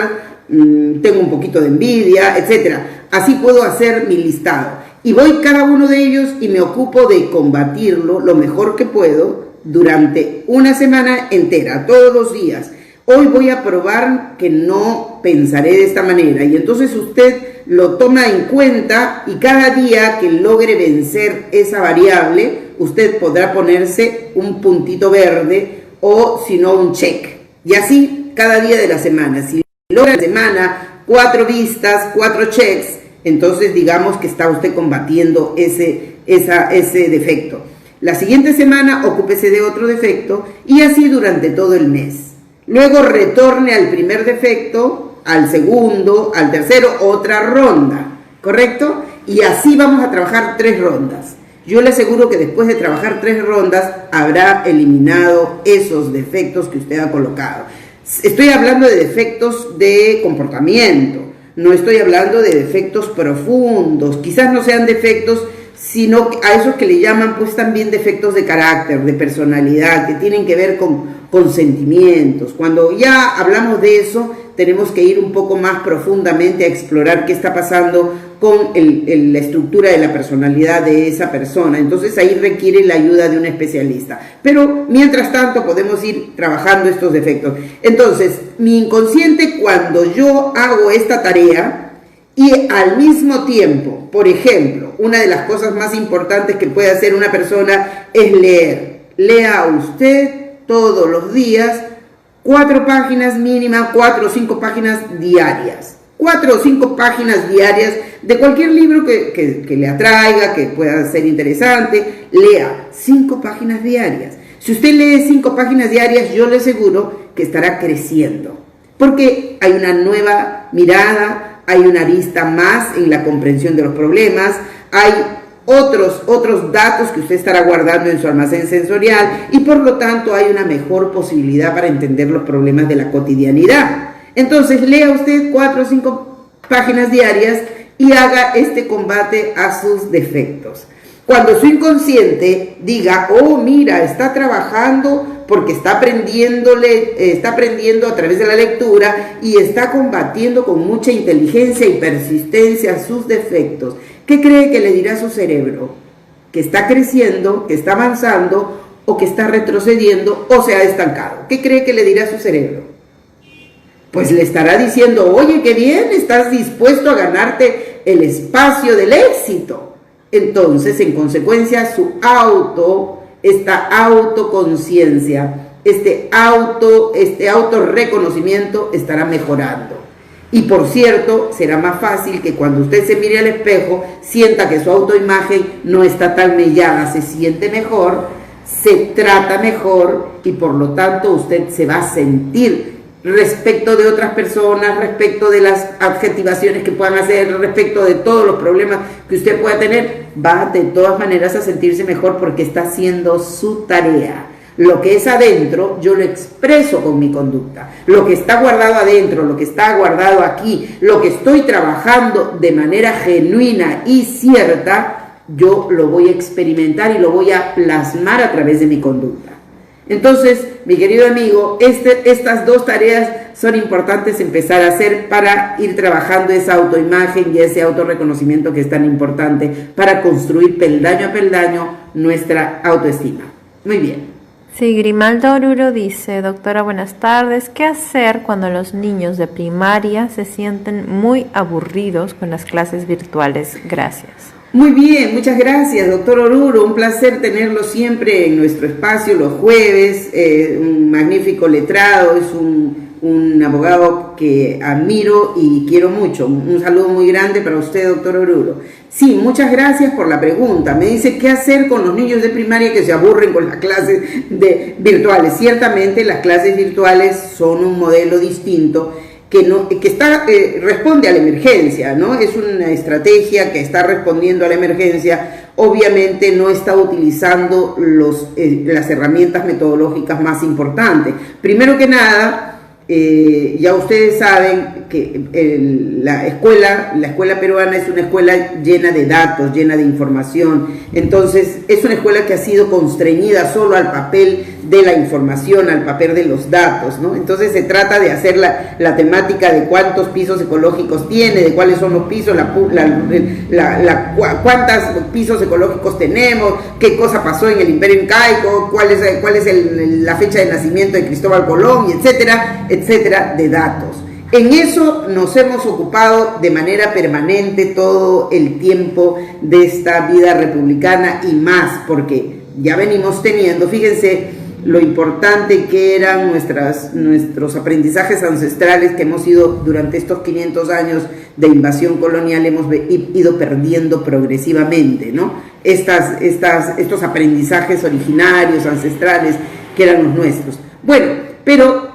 tengo un poquito de envidia, etcétera. Así puedo hacer mi listado. Y voy cada uno de ellos y me ocupo de combatirlo lo mejor que puedo durante una semana entera, todos los días. Hoy voy a probar que no pensaré de esta manera. Y entonces usted lo toma en cuenta y cada día que logre vencer esa variable, usted podrá ponerse un puntito verde o si no un check. Y así cada día de la semana. Si logra la semana 4 vistas, 4 checks, entonces digamos que está usted combatiendo ese defecto. La siguiente semana ocúpese de otro defecto y así durante todo el mes. Luego retorne al primer defecto, al segundo, al tercero, otra ronda, ¿correcto? Y así vamos a trabajar 3 rondas. Yo le aseguro que después de trabajar 3 rondas habrá eliminado esos defectos que usted ha colocado. Estoy hablando de defectos de comportamiento, no estoy hablando de defectos profundos, quizás no sean defectos, sino a esos que le llaman pues también defectos de carácter, de personalidad, que tienen que ver con sentimientos. Cuando ya hablamos de eso, tenemos que ir un poco más profundamente a explorar qué está pasando con la estructura de la personalidad de esa persona. Entonces ahí requiere la ayuda de un especialista. Pero mientras tanto podemos ir trabajando estos defectos. Entonces, mi inconsciente, cuando yo hago esta tarea y al mismo tiempo, por ejemplo, una de las cosas más importantes que puede hacer una persona es leer. Lea usted todos los días 4 páginas mínimas, 4 o 5 páginas diarias. 4 o 5 páginas diarias de cualquier libro que le atraiga, que pueda ser interesante. Lea 5 páginas diarias. Si usted lee 5 páginas diarias, yo le aseguro que estará creciendo. Porque hay una nueva mirada, hay una arista más en la comprensión de los problemas, hay otros datos que usted estará guardando en su almacén sensorial y por lo tanto hay una mejor posibilidad para entender los problemas de la cotidianidad. Entonces lea usted 4 o 5 páginas diarias y haga este combate a sus defectos. Cuando su inconsciente diga, oh mira, está trabajando porque está aprendiendo a través de la lectura y está combatiendo con mucha inteligencia y persistencia sus defectos, ¿qué cree que le dirá su cerebro? ¿Que está creciendo, que está avanzando o que está retrocediendo o se ha estancado? ¿Qué cree que le dirá su cerebro? Pues le estará diciendo, oye, qué bien, estás dispuesto a ganarte el espacio del éxito. Entonces, en consecuencia, esta autoconciencia, este autorreconocimiento estará mejorando. Y por cierto, será más fácil que cuando usted se mire al espejo, sienta que su autoimagen no está tan mellada, se siente mejor, se trata mejor y por lo tanto usted se va a sentir respecto de otras personas, respecto de las adjetivaciones que puedan hacer, respecto de todos los problemas que usted pueda tener, va de todas maneras a sentirse mejor porque está haciendo su tarea. Lo que es adentro, yo lo expreso con mi conducta. Lo que está guardado adentro, lo que está guardado aquí, lo que estoy trabajando de manera genuina y cierta, yo lo voy a experimentar y lo voy a plasmar a través de mi conducta. Entonces, mi querido amigo, estas 2 tareas son importantes empezar a hacer para ir trabajando esa autoimagen y ese autorreconocimiento que es tan importante para construir peldaño a peldaño nuestra autoestima. Muy bien. Sí, Grimaldo Oruro dice, doctora, buenas tardes, ¿qué hacer cuando los niños de primaria se sienten muy aburridos con las clases virtuales? Gracias. Muy bien, muchas gracias, doctor Oruro. Un placer tenerlo siempre en nuestro espacio los jueves. Un magnífico letrado, es un abogado que admiro y quiero mucho. Un saludo muy grande para usted, doctor Oruro. Sí, muchas gracias por la pregunta. Me dice, ¿qué hacer con los niños de primaria que se aburren con las clases virtuales? Ciertamente las clases virtuales son un modelo distinto que responde a la emergencia, ¿no? Es una estrategia que está respondiendo a la emergencia. Obviamente no está utilizando las herramientas metodológicas más importantes. Primero que nada, ya ustedes saben que la escuela peruana es una escuela llena de datos, llena de información. Entonces es una escuela que ha sido constreñida solo al papel de la información, al papel de los datos, ¿no? Entonces se trata de hacer la temática de cuántos pisos ecológicos tiene, de cuáles son los pisos, cuántos pisos ecológicos tenemos, qué cosa pasó en el Imperio Incaico, cuál es la fecha de nacimiento de Cristóbal Colón, y etcétera, etcétera, de datos. En eso nos hemos ocupado de manera permanente todo el tiempo de esta vida republicana y más, porque ya venimos teniendo, fíjense, lo importante que eran nuestros aprendizajes ancestrales que hemos ido durante estos 500 años de invasión colonial, hemos ido perdiendo progresivamente, ¿no? Estos aprendizajes originarios, ancestrales, que eran los nuestros. Bueno, pero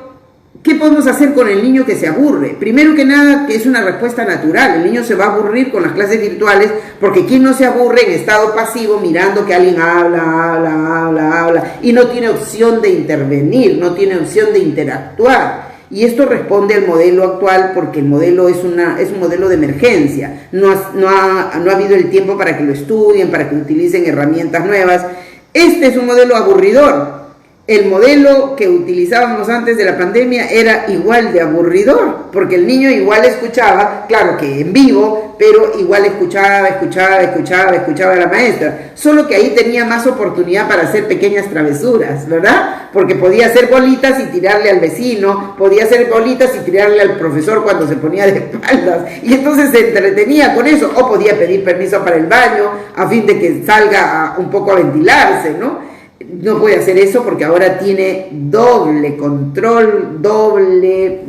¿qué podemos hacer con el niño que se aburre? Primero que nada, que es una respuesta natural. El niño se va a aburrir con las clases virtuales porque ¿quién no se aburre en estado pasivo mirando que alguien habla y no tiene opción de intervenir, no tiene opción de interactuar? Y esto responde al modelo actual porque el modelo es un modelo de emergencia. No ha habido el tiempo para que lo estudien, para que utilicen herramientas nuevas. Este es un modelo aburridor. El modelo que utilizábamos antes de la pandemia era igual de aburridor, porque el niño igual escuchaba, claro que en vivo, pero igual escuchaba a la maestra, solo que ahí tenía más oportunidad para hacer pequeñas travesuras, ¿verdad? Porque podía hacer bolitas y tirarle al vecino, podía hacer bolitas y tirarle al profesor cuando se ponía de espaldas, y entonces se entretenía con eso, o podía pedir permiso para el baño, a fin de que salga un poco a ventilarse, ¿no? No puede hacer eso porque ahora tiene doble control, doble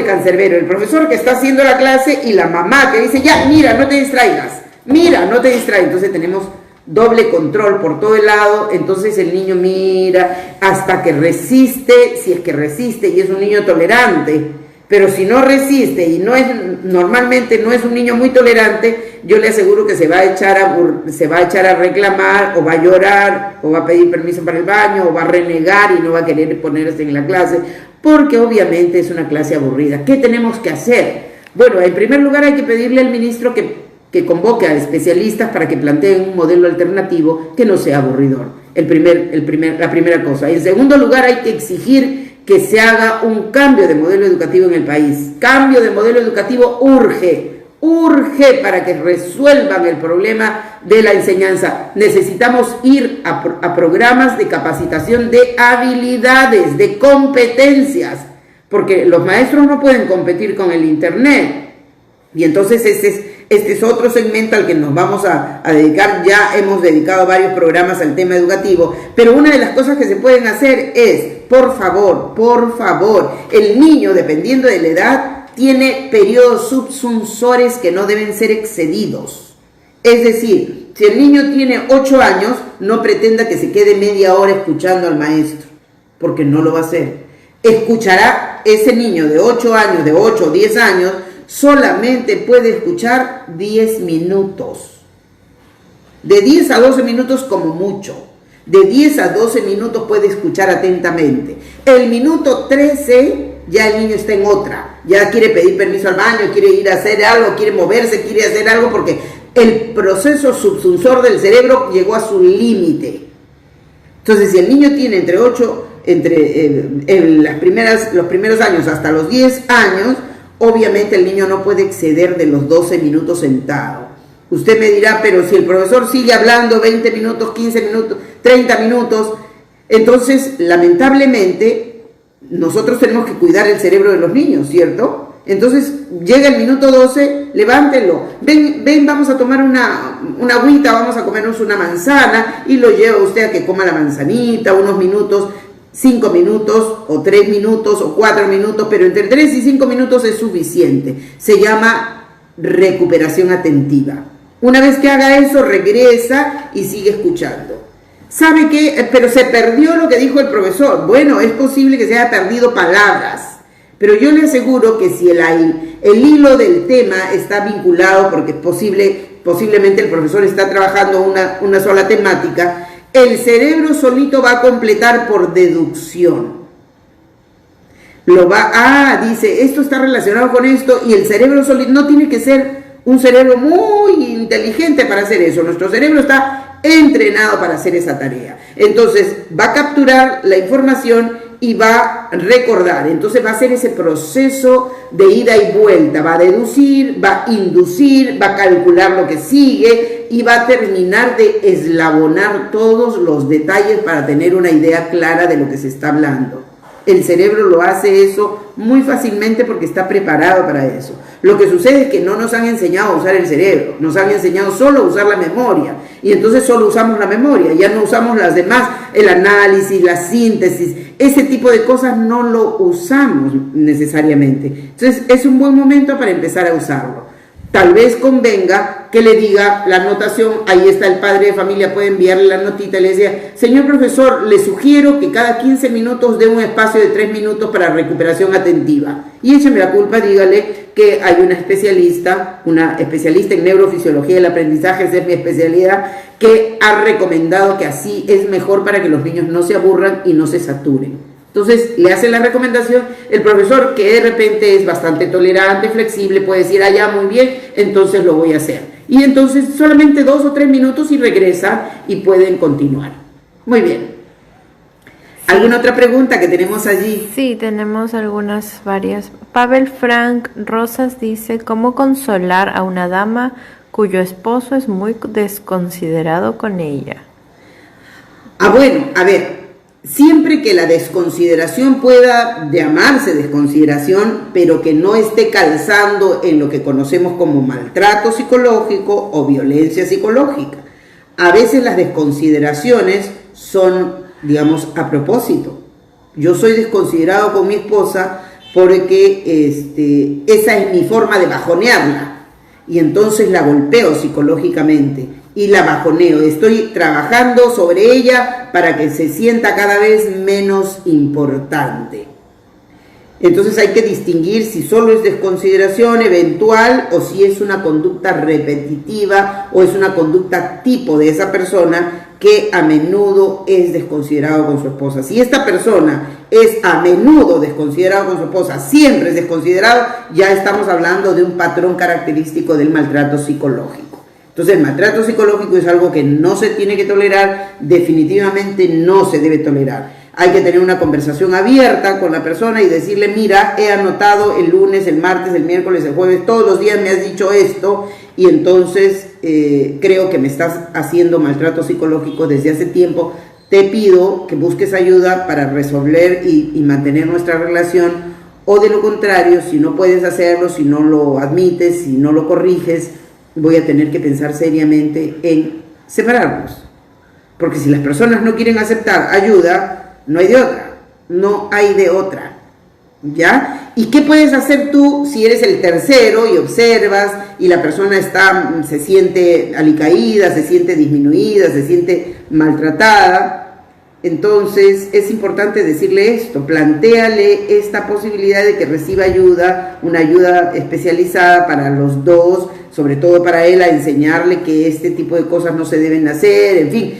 cancerbero. El profesor que está haciendo la clase y la mamá que dice, ya, mira, no te distraigas. Entonces tenemos doble control por todo el lado. Entonces el niño mira hasta que resiste, si es que resiste y es un niño tolerante. Pero si no resiste y normalmente no es un niño muy tolerante, yo le aseguro que se va a echar a reclamar, o va a llorar, o va a pedir permiso para el baño, o va a renegar y no va a querer ponerse en la clase, porque obviamente es una clase aburrida. ¿Qué tenemos que hacer? Bueno, en primer lugar hay que pedirle al ministro que convoque a especialistas para que planteen un modelo alternativo que no sea aburridor. La primera cosa. En segundo lugar hay que exigir que se haga un cambio de modelo educativo en el país. Cambio de modelo educativo urge para que resuelvan el problema de la enseñanza. Necesitamos ir a programas de capacitación de habilidades, de competencias, porque los maestros no pueden competir con el internet. Y entonces este es otro segmento al que nos vamos a dedicar. Ya hemos dedicado varios programas al tema educativo, pero una de las cosas que se pueden hacer es, por favor, el niño, dependiendo de la edad, tiene periodos subsunsores que no deben ser excedidos. Es decir, si el niño tiene 8 años, no pretenda que se quede media hora escuchando al maestro, porque no lo va a hacer. Escuchará ese niño de 8 años, de 8 o 10 años, solamente puede escuchar 10 minutos. De 10 a 12 minutos como mucho. De 10 a 12 minutos puede escuchar atentamente. El minuto 13 ya el niño está en otra. Ya quiere pedir permiso al baño, quiere ir a hacer algo, quiere moverse, quiere hacer algo porque el proceso subsunsor del cerebro llegó a su límite. Entonces, si el niño tiene los primeros años hasta los 10 años, obviamente el niño no puede exceder de los 12 minutos sentado. Usted me dirá, pero si el profesor sigue hablando 20 minutos, 15 minutos, 30 minutos, entonces lamentablemente nosotros tenemos que cuidar el cerebro de los niños, ¿cierto? Entonces llega el minuto 12, levántelo, ven, vamos a tomar una agüita, vamos a comernos una manzana, y lo lleva usted a que coma la manzanita, unos minutos, 5 minutos, o 3 minutos, o 4 minutos, pero entre 3 y 5 minutos es suficiente. Se llama recuperación atentiva. Una vez que haga eso, regresa y sigue escuchando. ¿Sabe qué? Pero se perdió lo que dijo el profesor. Bueno, es posible que se haya perdido palabras, pero yo le aseguro que si el hilo del tema está vinculado, porque posiblemente el profesor está trabajando una sola temática, el cerebro solito va a completar por deducción. Dice, esto está relacionado con esto, y el cerebro solito no tiene que ser un cerebro muy inteligente para hacer eso. Nuestro cerebro está entrenado para hacer esa tarea. Entonces va a capturar la información y va a recordar. Entonces va a hacer ese proceso de ida y vuelta. Va a deducir, va a inducir, va a calcular lo que sigue y va a terminar de eslabonar todos los detalles para tener una idea clara de lo que se está hablando. El cerebro lo hace eso muy fácilmente porque está preparado para eso. Lo que sucede es que no nos han enseñado a usar el cerebro, nos han enseñado solo a usar la memoria, y entonces solo usamos la memoria, ya no usamos las demás, el análisis, la síntesis, ese tipo de cosas no lo usamos necesariamente. Entonces es un buen momento para empezar a usarlo. Tal vez convenga que le diga la anotación, ahí está el padre de familia, puede enviarle la notita y le decía, señor profesor, le sugiero que cada 15 minutos dé un espacio de 3 minutos para recuperación atentiva. Y écheme la culpa, dígale que hay una especialista en neurofisiología del aprendizaje, esa es mi especialidad, que ha recomendado que así es mejor para que los niños no se aburran y no se saturen. Entonces le hace la recomendación, el profesor, que de repente es bastante tolerante, flexible, puede decir, ya muy bien, entonces lo voy a hacer. Y entonces solamente 2 o 3 minutos y regresa y pueden continuar. Muy bien. ¿Alguna otra pregunta que tenemos allí? Sí, tenemos varias. Pavel Frank Rosas dice, ¿cómo consolar a una dama cuyo esposo es muy desconsiderado con ella? Bueno, a ver, siempre que la desconsideración pueda llamarse desconsideración, pero que no esté calzando en lo que conocemos como maltrato psicológico o violencia psicológica. A veces las desconsideraciones son, digamos, a propósito. Yo soy desconsiderado con mi esposa porque esa es mi forma de bajonearla y entonces la golpeo psicológicamente y la bajoneo. Estoy trabajando sobre ella para que se sienta cada vez menos importante. Entonces hay que distinguir si solo es desconsideración eventual o si es una conducta repetitiva o es una conducta tipo de esa persona que a menudo es desconsiderado con su esposa. Si esta persona es a menudo desconsiderado con su esposa, siempre es desconsiderado, ya estamos hablando de un patrón característico del maltrato psicológico. Entonces el maltrato psicológico es algo que no se tiene que tolerar, definitivamente no se debe tolerar. Hay que tener una conversación abierta con la persona y decirle, mira, he anotado el lunes, el martes, el miércoles, el jueves, todos los días me has dicho esto y entonces creo que me estás haciendo maltrato psicológico desde hace tiempo. Te pido que busques ayuda para resolver y mantener nuestra relación, o de lo contrario, si no puedes hacerlo, si no lo admites, si no lo corriges, voy a tener que pensar seriamente en separarnos. Porque si las personas no quieren aceptar ayuda, no hay de otra, no hay de otra, ¿ya? ¿Y qué puedes hacer tú si eres el tercero y observas y la persona se siente alicaída, se siente disminuida, se siente maltratada? Entonces es importante decirle esto, plantéale esta posibilidad de que reciba ayuda, una ayuda especializada para los dos, sobre todo para él, a enseñarle que este tipo de cosas no se deben hacer, en fin,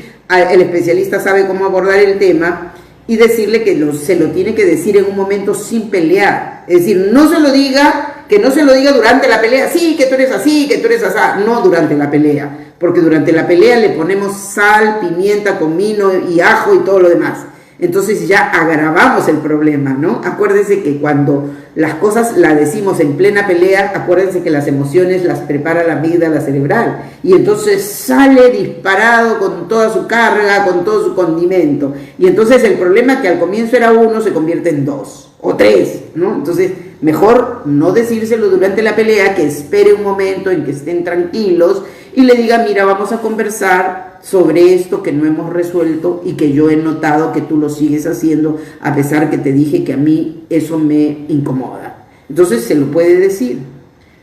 el especialista sabe cómo abordar el tema. Y decirle que se lo tiene que decir en un momento sin pelear. Es decir, no se lo diga, que no se lo diga durante la pelea, sí, que tú eres así, que tú eres así, no durante la pelea, porque durante la pelea le ponemos sal, pimienta, comino y ajo y todo lo demás. Entonces ya agravamos el problema, ¿no? Acuérdense que cuando las cosas las decimos en plena pelea, acuérdense que las emociones las prepara la amígdala cerebral y entonces sale disparado con toda su carga, con todo su condimento. Y entonces el problema que al comienzo era 1 se convierte en 2 o 3, ¿no? Entonces mejor no decírselo durante la pelea, que espere un momento en que estén tranquilos y le diga, mira, vamos a conversar sobre esto que no hemos resuelto y que yo he notado que tú lo sigues haciendo a pesar que te dije que a mí eso me incomoda. Entonces se lo puede decir.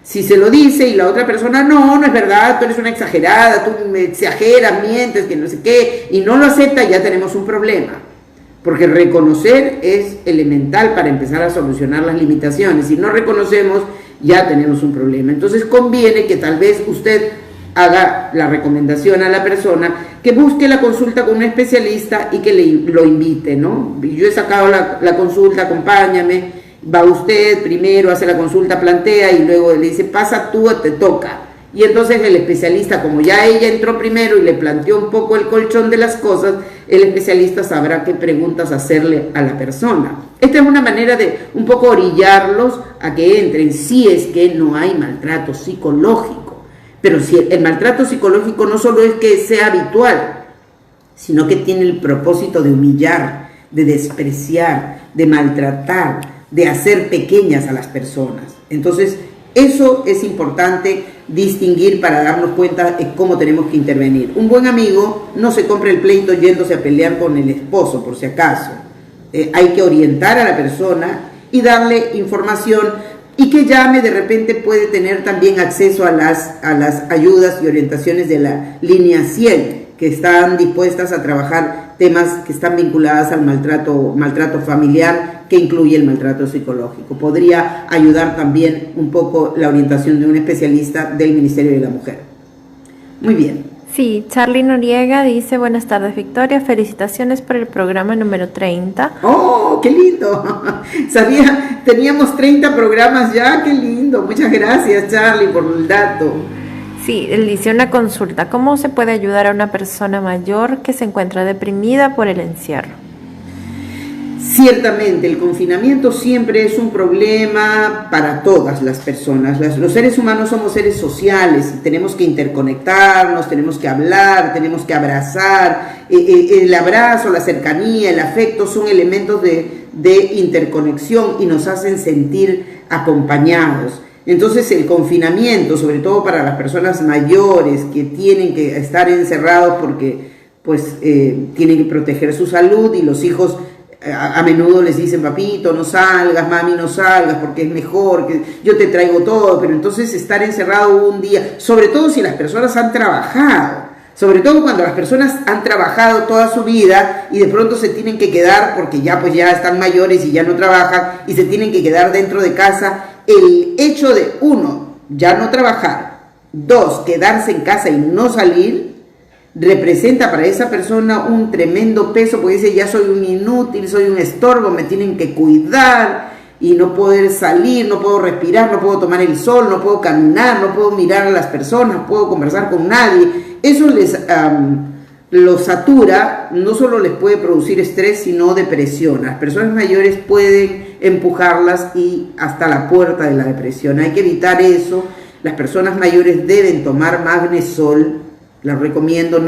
Si se lo dice y la otra persona, no es verdad, tú eres una exagerada, tú me exageras, mientes, que no sé qué, y no lo acepta, ya tenemos un problema. Porque reconocer es elemental para empezar a solucionar las limitaciones. Si no reconocemos, ya tenemos un problema. Entonces conviene que tal vez usted haga la recomendación a la persona que busque la consulta con un especialista y que lo invite, ¿no? Yo he sacado la consulta, acompáñame, va usted primero, hace la consulta, plantea y luego le dice, pasa tú, te toca. Y entonces el especialista, como ya ella entró primero y le planteó un poco el colchón de las cosas, el especialista sabrá qué preguntas hacerle a la persona. Esta es una manera de un poco orillarlos a que entren, si es que no hay maltrato psicológico. Pero si el maltrato psicológico no solo es que sea habitual, sino que tiene el propósito de humillar, de despreciar, de maltratar, de hacer pequeñas a las personas. Entonces, eso es importante distinguir para darnos cuenta de cómo tenemos que intervenir. Un buen amigo no se compra el pleito yéndose a pelear con el esposo, por si acaso. Hay que orientar a la persona y darle información, y que llame, de repente puede tener también acceso a las ayudas y orientaciones de la línea 100, que están dispuestas a trabajar temas que están vinculados al maltrato familiar, que incluye el maltrato psicológico. Podría ayudar también un poco la orientación de un especialista del Ministerio de la Mujer. Muy bien. Sí, Charlie Noriega dice, buenas tardes Victoria, felicitaciones por el programa número 30. ¡Oh, qué lindo! Sabía, teníamos 30 programas ya, qué lindo. Muchas gracias, Charlie, por el dato. Sí, él dice una consulta, ¿cómo se puede ayudar a una persona mayor que se encuentra deprimida por el encierro? Ciertamente, el confinamiento siempre es un problema para todas las personas. Los seres humanos somos seres sociales, tenemos que interconectarnos, tenemos que hablar, tenemos que abrazar. El abrazo, la cercanía, el afecto son elementos de interconexión y nos hacen sentir acompañados. Entonces el confinamiento, sobre todo para las personas mayores que tienen que estar encerrados porque pues tienen que proteger su salud, y los hijos a menudo les dicen, papito, no salgas, mami, no salgas, porque es mejor, que yo te traigo todo. Pero entonces estar encerrado un día, sobre todo si las personas han trabajado, sobre todo cuando las personas han trabajado toda su vida y de pronto se tienen que quedar, porque ya están mayores y ya no trabajan, y se tienen que quedar dentro de casa, el hecho de, uno, ya no trabajar, dos, quedarse en casa y no salir, representa para esa persona un tremendo peso, porque dice, ya soy un inútil, soy un estorbo, me tienen que cuidar, y no poder salir, no puedo respirar, no puedo tomar el sol, no puedo caminar, no puedo mirar a las personas, no puedo conversar con nadie. Eso los satura, no solo les puede producir estrés, sino depresión. Las personas mayores pueden empujarlas y hasta la puerta de la depresión. Hay que evitar eso. Las personas mayores deben tomar magnesol. Les recomiendo,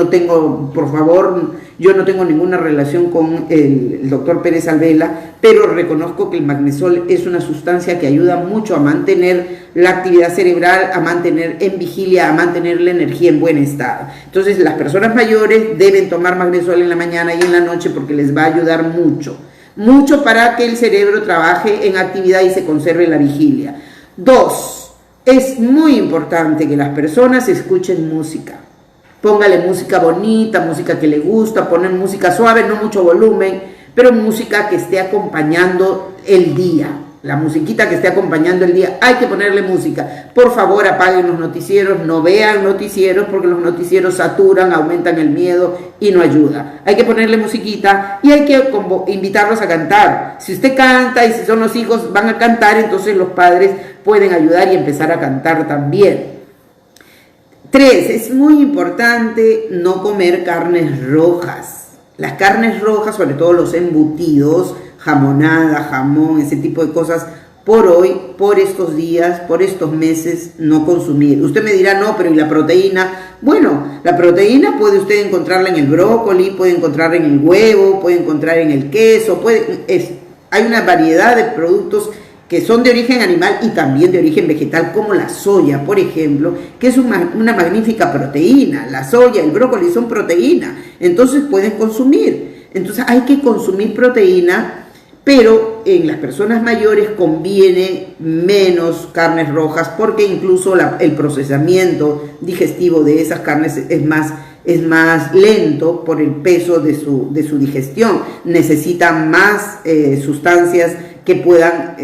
por favor, yo no tengo ninguna relación con el doctor Pérez Alvela, pero reconozco que el magnesol es una sustancia que ayuda mucho a mantener la actividad cerebral, a mantener en vigilia, a mantener la energía en buen estado. Entonces, las personas mayores deben tomar magnesol en la mañana y en la noche porque les va a ayudar mucho para que el cerebro trabaje en actividad y se conserve la vigilia. 2, es muy importante que las personas escuchen música. Póngale música bonita, música que le gusta, poner música suave, no mucho volumen, pero música que esté acompañando el día. La musiquita que esté acompañando el día, hay que ponerle música. Por favor, apaguen los noticieros, no vean noticieros, porque los noticieros saturan, aumentan el miedo y no ayuda. Hay que ponerle musiquita y hay que invitarlos a cantar. Si usted canta y si son los hijos van a cantar, entonces los padres pueden ayudar y empezar a cantar también. 3, es muy importante no comer carnes rojas. Las carnes rojas, sobre todo los embutidos, jamonada, jamón, ese tipo de cosas, por estos días, por estos meses, no consumir. Usted me dirá, no, pero ¿y la proteína? Bueno, la proteína puede usted encontrarla en el brócoli, puede encontrarla en el huevo, puede encontrar en el queso, hay una variedad de productos que son de origen animal y también de origen vegetal, como la soya, por ejemplo, que es una magnífica proteína. La soya, el brócoli son proteína, entonces pueden consumir. Entonces hay que consumir proteína, pero en las personas mayores conviene menos carnes rojas, porque incluso el procesamiento digestivo de esas carnes es más lento por el peso de su digestión. Necesitan más sustancias que puedan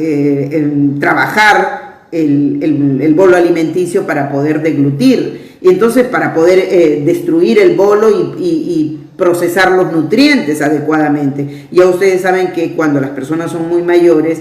trabajar el bolo alimenticio para poder deglutir, y entonces para poder destruir el bolo y procesar los nutrientes adecuadamente. Ya ustedes saben que cuando las personas son muy mayores,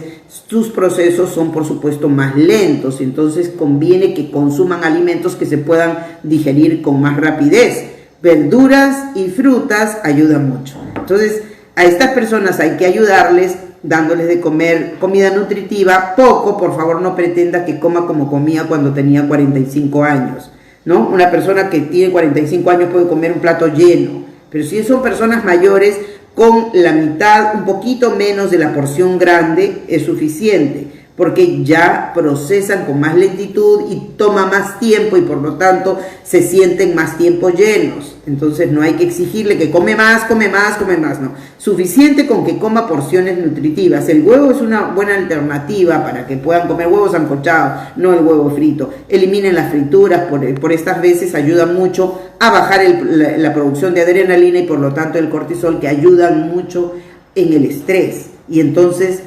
sus procesos son por supuesto más lentos, entonces conviene que consuman alimentos que se puedan digerir con más rapidez. Verduras y frutas ayudan mucho. Entonces, a estas personas hay que ayudarles dándoles de comer comida nutritiva, poco. Por favor, no pretenda que coma como comía cuando tenía 45 años, ¿no? Una persona que tiene 45 años puede comer un plato lleno, pero si son personas mayores, con la mitad, un poquito menos de la porción grande es suficiente, porque ya procesan con más lentitud y toma más tiempo y por lo tanto se sienten más tiempo llenos. Entonces no hay que exigirle que come más, no. Suficiente con que coma porciones nutritivas. El huevo es una buena alternativa para que puedan comer huevos sancochados, no el huevo frito. Eliminen las frituras, por estas veces ayuda mucho a bajar la producción de adrenalina y por lo tanto el cortisol, que ayudan mucho en el estrés. Y entonces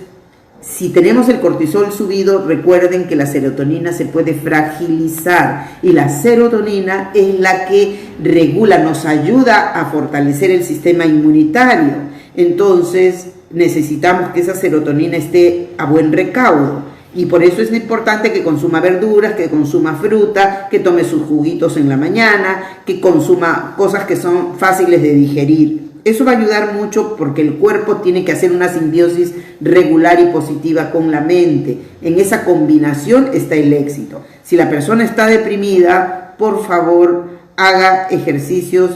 Si tenemos el cortisol subido, recuerden que la serotonina se puede fragilizar y la serotonina es la que regula, nos ayuda a fortalecer el sistema inmunitario. Entonces necesitamos que esa serotonina esté a buen recaudo y por eso es importante que consuma verduras, que consuma fruta, que tome sus juguitos en la mañana, que consuma cosas que son fáciles de digerir. Eso va a ayudar mucho porque el cuerpo tiene que hacer una simbiosis regular y positiva con la mente. En esa combinación está el éxito. Si la persona está deprimida, por favor, haga ejercicios,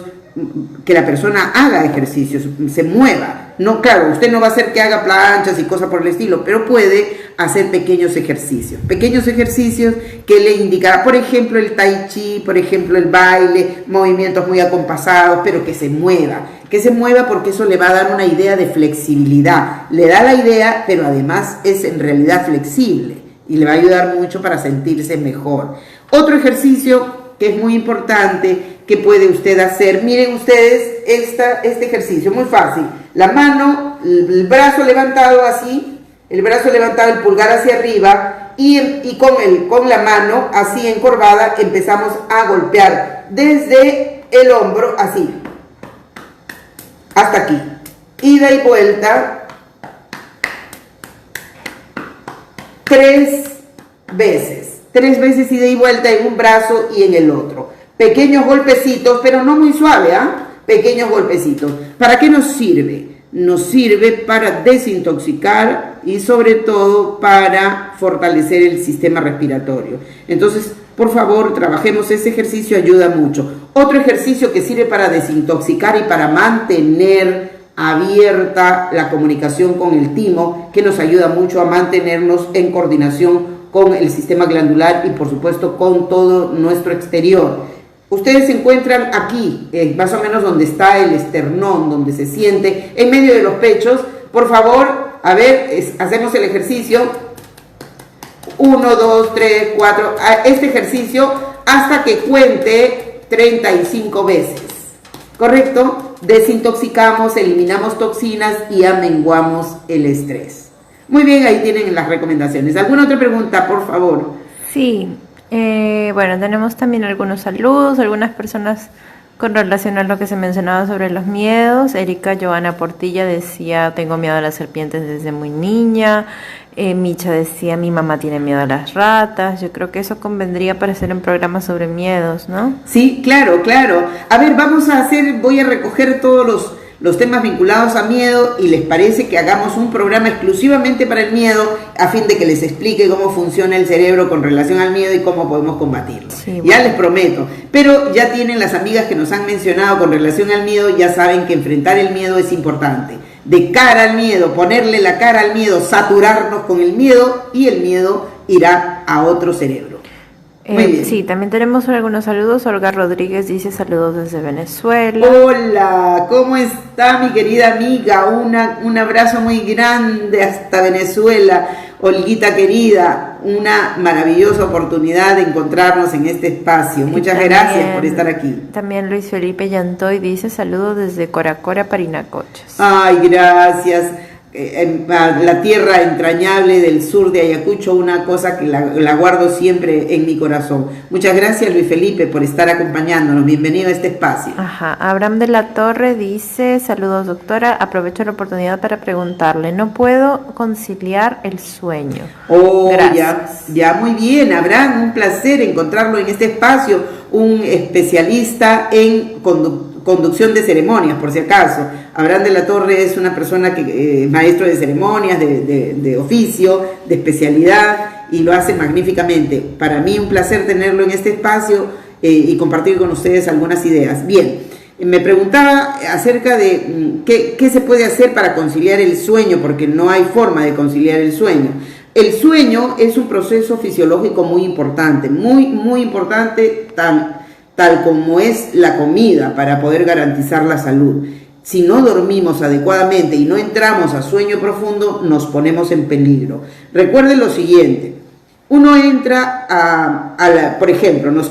que la persona haga ejercicios, se mueva. No, claro, usted no va a hacer que haga planchas y cosas por el estilo, pero puede hacer pequeños ejercicios que le indicará, por ejemplo, el tai chi, por ejemplo, el baile, movimientos muy acompasados, pero que se mueva porque eso le va a dar una idea de flexibilidad. Le da la idea, pero además es en realidad flexible y le va a ayudar mucho para sentirse mejor. Otro ejercicio que es muy importante que puede usted hacer, miren ustedes este ejercicio, muy fácil, la mano, el brazo levantado así, el pulgar hacia arriba y con la mano así encorvada empezamos a golpear desde el hombro así, hasta aquí, ida y vuelta 3 veces ida y vuelta en un brazo y en el otro. Pequeños golpecitos, pero no muy suave, pequeños golpecitos. ¿Para qué nos sirve? Nos sirve para desintoxicar y sobre todo para fortalecer el sistema respiratorio. Entonces, por favor, trabajemos ese ejercicio, ayuda mucho. Otro ejercicio que sirve para desintoxicar y para mantener abierta la comunicación con el timo, que nos ayuda mucho a mantenernos en coordinación con el sistema glandular y por supuesto con todo nuestro exterior. Ustedes se encuentran aquí, más o menos donde está el esternón, donde se siente, en medio de los pechos. Por favor, a ver, hacemos el ejercicio. 1, 2, 3, 4, este ejercicio hasta que cuente 35 veces. ¿Correcto? Desintoxicamos, eliminamos toxinas y amenguamos el estrés. Muy bien, ahí tienen las recomendaciones. ¿Alguna otra pregunta, por favor? Sí, bueno, tenemos también algunos saludos, algunas personas con relación a lo que se mencionaba sobre los miedos. Erika Joana Portilla decía, tengo miedo a las serpientes desde muy niña. Micha decía, mi mamá tiene miedo a las ratas. Yo creo que eso convendría para hacer un programa sobre miedos, ¿no? Sí, claro. A ver, voy a recoger todos los temas vinculados a miedo y les parece que hagamos un programa exclusivamente para el miedo a fin de que les explique cómo funciona el cerebro con relación al miedo y cómo podemos combatirlo. Sí, bueno. Ya les prometo, pero ya tienen las amigas que nos han mencionado con relación al miedo, ya saben que enfrentar el miedo es importante. De cara al miedo, ponerle la cara al miedo, saturarnos con el miedo y el miedo irá a otro cerebro. Sí, también tenemos algunos saludos. Olga Rodríguez dice saludos desde Venezuela. Hola, ¿cómo está mi querida amiga? Un abrazo muy grande hasta Venezuela. Olguita querida, una maravillosa oportunidad de encontrarnos en este espacio. Muchas gracias por estar aquí. También Luis Felipe Llantoy dice saludos desde Coracora, Parinacochas. Ay, gracias. La tierra entrañable del sur de Ayacucho, una cosa que la guardo siempre en mi corazón. Muchas gracias, Luis Felipe, por estar acompañándonos. Bienvenido a este espacio. Abraham de la Torre dice, saludos doctora, aprovecho la oportunidad para preguntarle, no puedo conciliar el sueño. Gracias. Ya muy bien, Abraham, un placer encontrarlo en este espacio, un especialista en conducción de ceremonias, por si acaso. Abraham de la Torre es una persona que maestro de ceremonias, de oficio, de especialidad, y lo hace magníficamente. Para mí un placer tenerlo en este espacio y compartir con ustedes algunas ideas. Bien, me preguntaba acerca de qué se puede hacer para conciliar el sueño, porque no hay forma de conciliar el sueño. El sueño es un proceso fisiológico muy importante, muy importante, tal como es la comida para poder garantizar la salud. Si no dormimos adecuadamente y no entramos a sueño profundo, nos ponemos en peligro. Recuerden lo siguiente, uno entra por ejemplo, nos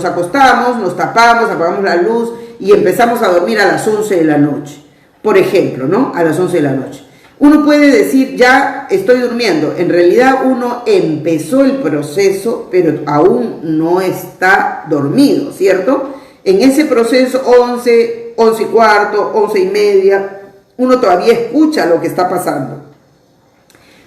acostamos, nos tapamos, apagamos la luz y empezamos a dormir a las 11 de la noche. Por ejemplo, ¿no? A las 11 de la noche. Uno puede decir, ya estoy durmiendo. En realidad uno empezó el proceso, pero aún no está dormido, ¿cierto? En ese proceso, 11, 11 y cuarto, 11 y media, uno todavía escucha lo que está pasando.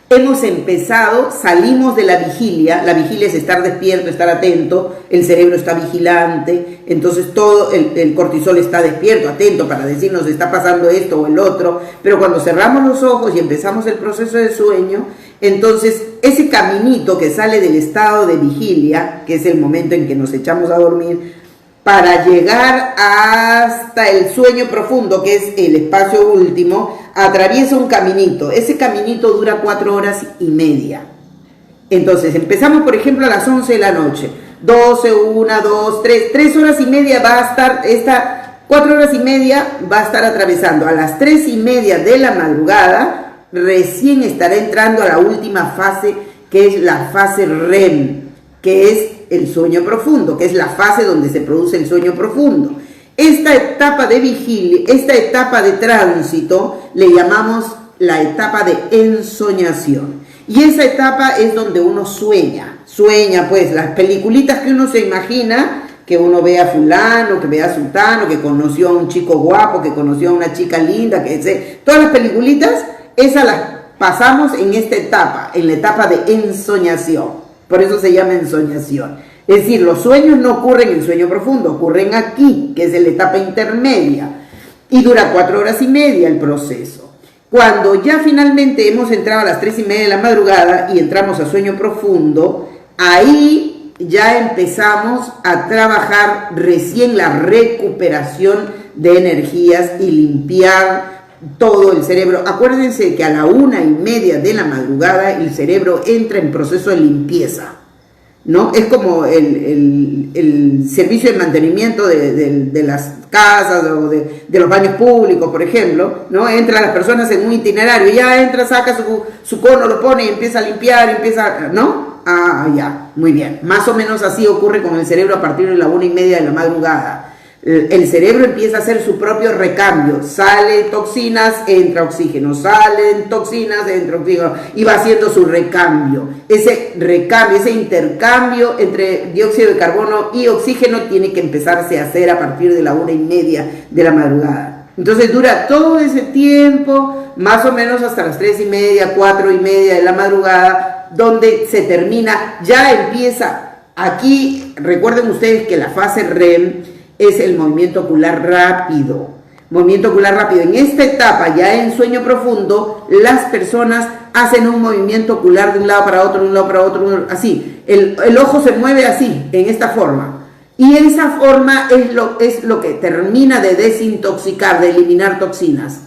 Hemos empezado, salimos de la vigilia es estar despierto, estar atento, el cerebro está vigilante, entonces todo el cortisol está despierto, atento para decirnos está pasando esto o el otro, pero cuando cerramos los ojos y empezamos el proceso de sueño, entonces ese caminito que sale del estado de vigilia, que es el momento en que nos echamos a dormir, para llegar hasta el sueño profundo, que es el espacio último, atraviesa un caminito. Ese caminito dura 4 horas y media. Entonces, empezamos, por ejemplo, a las 11 de la noche. 12, 1, 2, 3. 3 horas y media va a estar, 4 horas y media va a estar atravesando. A las 3 y media de la madrugada, recién estará entrando a la última fase, que es la fase REM, que es el sueño profundo, que es la fase donde se produce el sueño profundo. Esta etapa de vigilia, esta etapa de tránsito, le llamamos la etapa de ensoñación. Y esa etapa es donde uno sueña, pues las peliculitas que uno se imagina, que uno ve a fulano, que ve a sultano, que conoció a un chico guapo, que conoció a una chica linda, todas las peliculitas, esas las pasamos en esta etapa, en la etapa de ensoñación. Por eso se llama ensoñación. Es decir, los sueños no ocurren en sueño profundo, ocurren aquí, que es la etapa intermedia. Y dura 4 horas y media el proceso. Cuando ya finalmente hemos entrado a las 3 y media de la madrugada y entramos a sueño profundo, ahí ya empezamos a trabajar recién la recuperación de energías y limpiar todo el cerebro. Acuérdense que a la 1 y media de la madrugada el cerebro entra en proceso de limpieza, ¿no? Es como el servicio de mantenimiento de las casas o de los baños públicos, por ejemplo, ¿no? Entran las personas en un itinerario, ya entra, saca su cono, lo pone y empieza a limpiar, ¿no? Ah, ya, muy bien. Más o menos así ocurre con el cerebro a partir de la 1 y media de la madrugada. El cerebro empieza a hacer su propio recambio, sale toxinas, entra oxígeno, salen toxinas, entra oxígeno, y va haciendo su recambio. Ese recambio, ese intercambio entre dióxido de carbono y oxígeno tiene que empezarse a hacer a partir de la 1 y media de la madrugada. Entonces dura todo ese tiempo, más o menos hasta las 3 y media, 4 y media de la madrugada, donde se termina, ya empieza. Aquí recuerden ustedes que la fase REM es el movimiento ocular rápido. Movimiento ocular rápido. En esta etapa, ya en sueño profundo, las personas hacen un movimiento ocular de un lado para otro, de un lado para otro, así. El ojo se mueve así, en esta forma. Y esa forma es lo que termina de desintoxicar, de eliminar toxinas.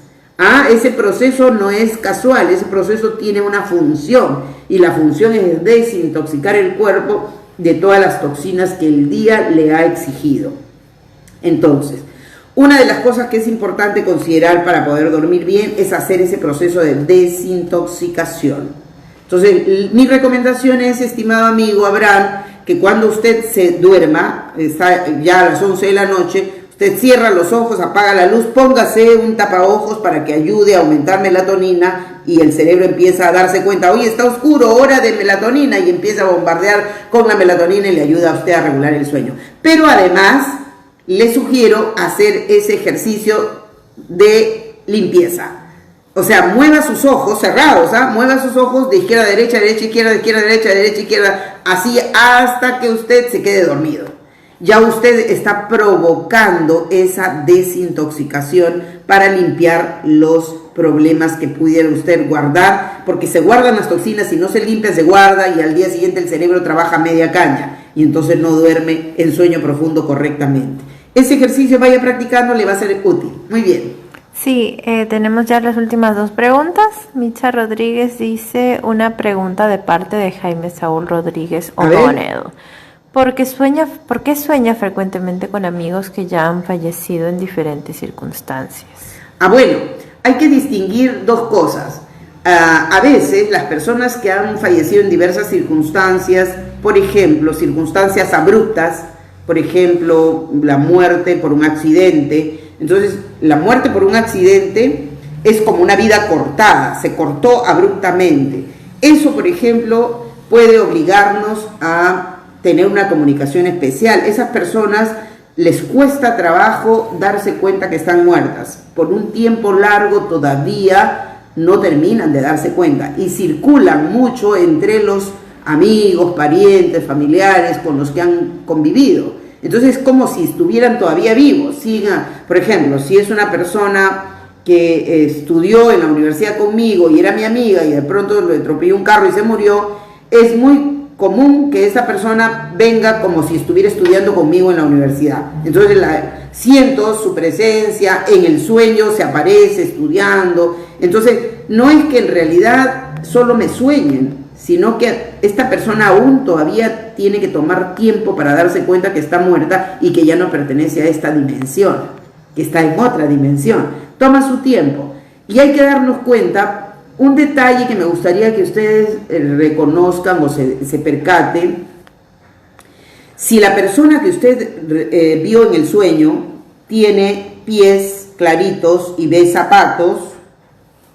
Ese proceso no es casual, ese proceso tiene una función. Y la función es desintoxicar el cuerpo de todas las toxinas que el día le ha exigido. Entonces, una de las cosas que es importante considerar para poder dormir bien es hacer ese proceso de desintoxicación. Entonces, mi recomendación es, estimado amigo Abraham, que cuando usted se duerma, está ya a las 11 de la noche, usted cierra los ojos, apaga la luz, póngase un tapaojos para que ayude a aumentar melatonina y el cerebro empieza a darse cuenta, oye, está oscuro, hora de melatonina, y empieza a bombardear con la melatonina y le ayuda a usted a regular el sueño. Pero además, le sugiero hacer ese ejercicio de limpieza. O sea, mueva sus ojos cerrados, mueva sus ojos de izquierda a derecha, derecha, izquierda, izquierda, derecha, derecha, izquierda, así hasta que usted se quede dormido. Ya usted está provocando esa desintoxicación para limpiar los problemas que pudiera usted guardar, porque se guardan las toxinas, si no se limpia se guarda y al día siguiente el cerebro trabaja media caña y entonces no duerme en sueño profundo correctamente. Ese ejercicio vaya practicando, le va a ser útil. Muy bien. Sí, tenemos ya las últimas 2 preguntas. Micha Rodríguez dice una pregunta de parte de Jaime Saúl Rodríguez O'Donnell. ¿Por qué sueña frecuentemente con amigos que ya han fallecido en diferentes circunstancias? Bueno, hay que distinguir 2 cosas. A veces las personas que han fallecido en diversas circunstancias, por ejemplo, circunstancias abruptas, por ejemplo, la muerte por un accidente. Entonces, la muerte por un accidente es como una vida cortada, se cortó abruptamente. Eso, por ejemplo, puede obligarnos a tener una comunicación especial. Esas personas les cuesta trabajo darse cuenta que están muertas. Por un tiempo largo todavía no terminan de darse cuenta y circulan mucho entre los amigos, parientes, familiares con los que han convivido. Entonces es como si estuvieran todavía vivos. Por ejemplo, si es una persona que estudió en la universidad conmigo y era mi amiga y de pronto le atropelló un carro y se murió, es muy común que esa persona venga como si estuviera estudiando conmigo en la universidad. Entonces siento su presencia, en el sueño se aparece estudiando. Entonces no es que en realidad solo me sueñen, sino que esta persona aún todavía tiene que tomar tiempo para darse cuenta que está muerta y que ya no pertenece a esta dimensión, que está en otra dimensión. Toma su tiempo y hay que darnos cuenta. Un detalle que me gustaría que ustedes reconozcan o se percaten: si la persona que usted vio en el sueño tiene pies claritos y ve zapatos,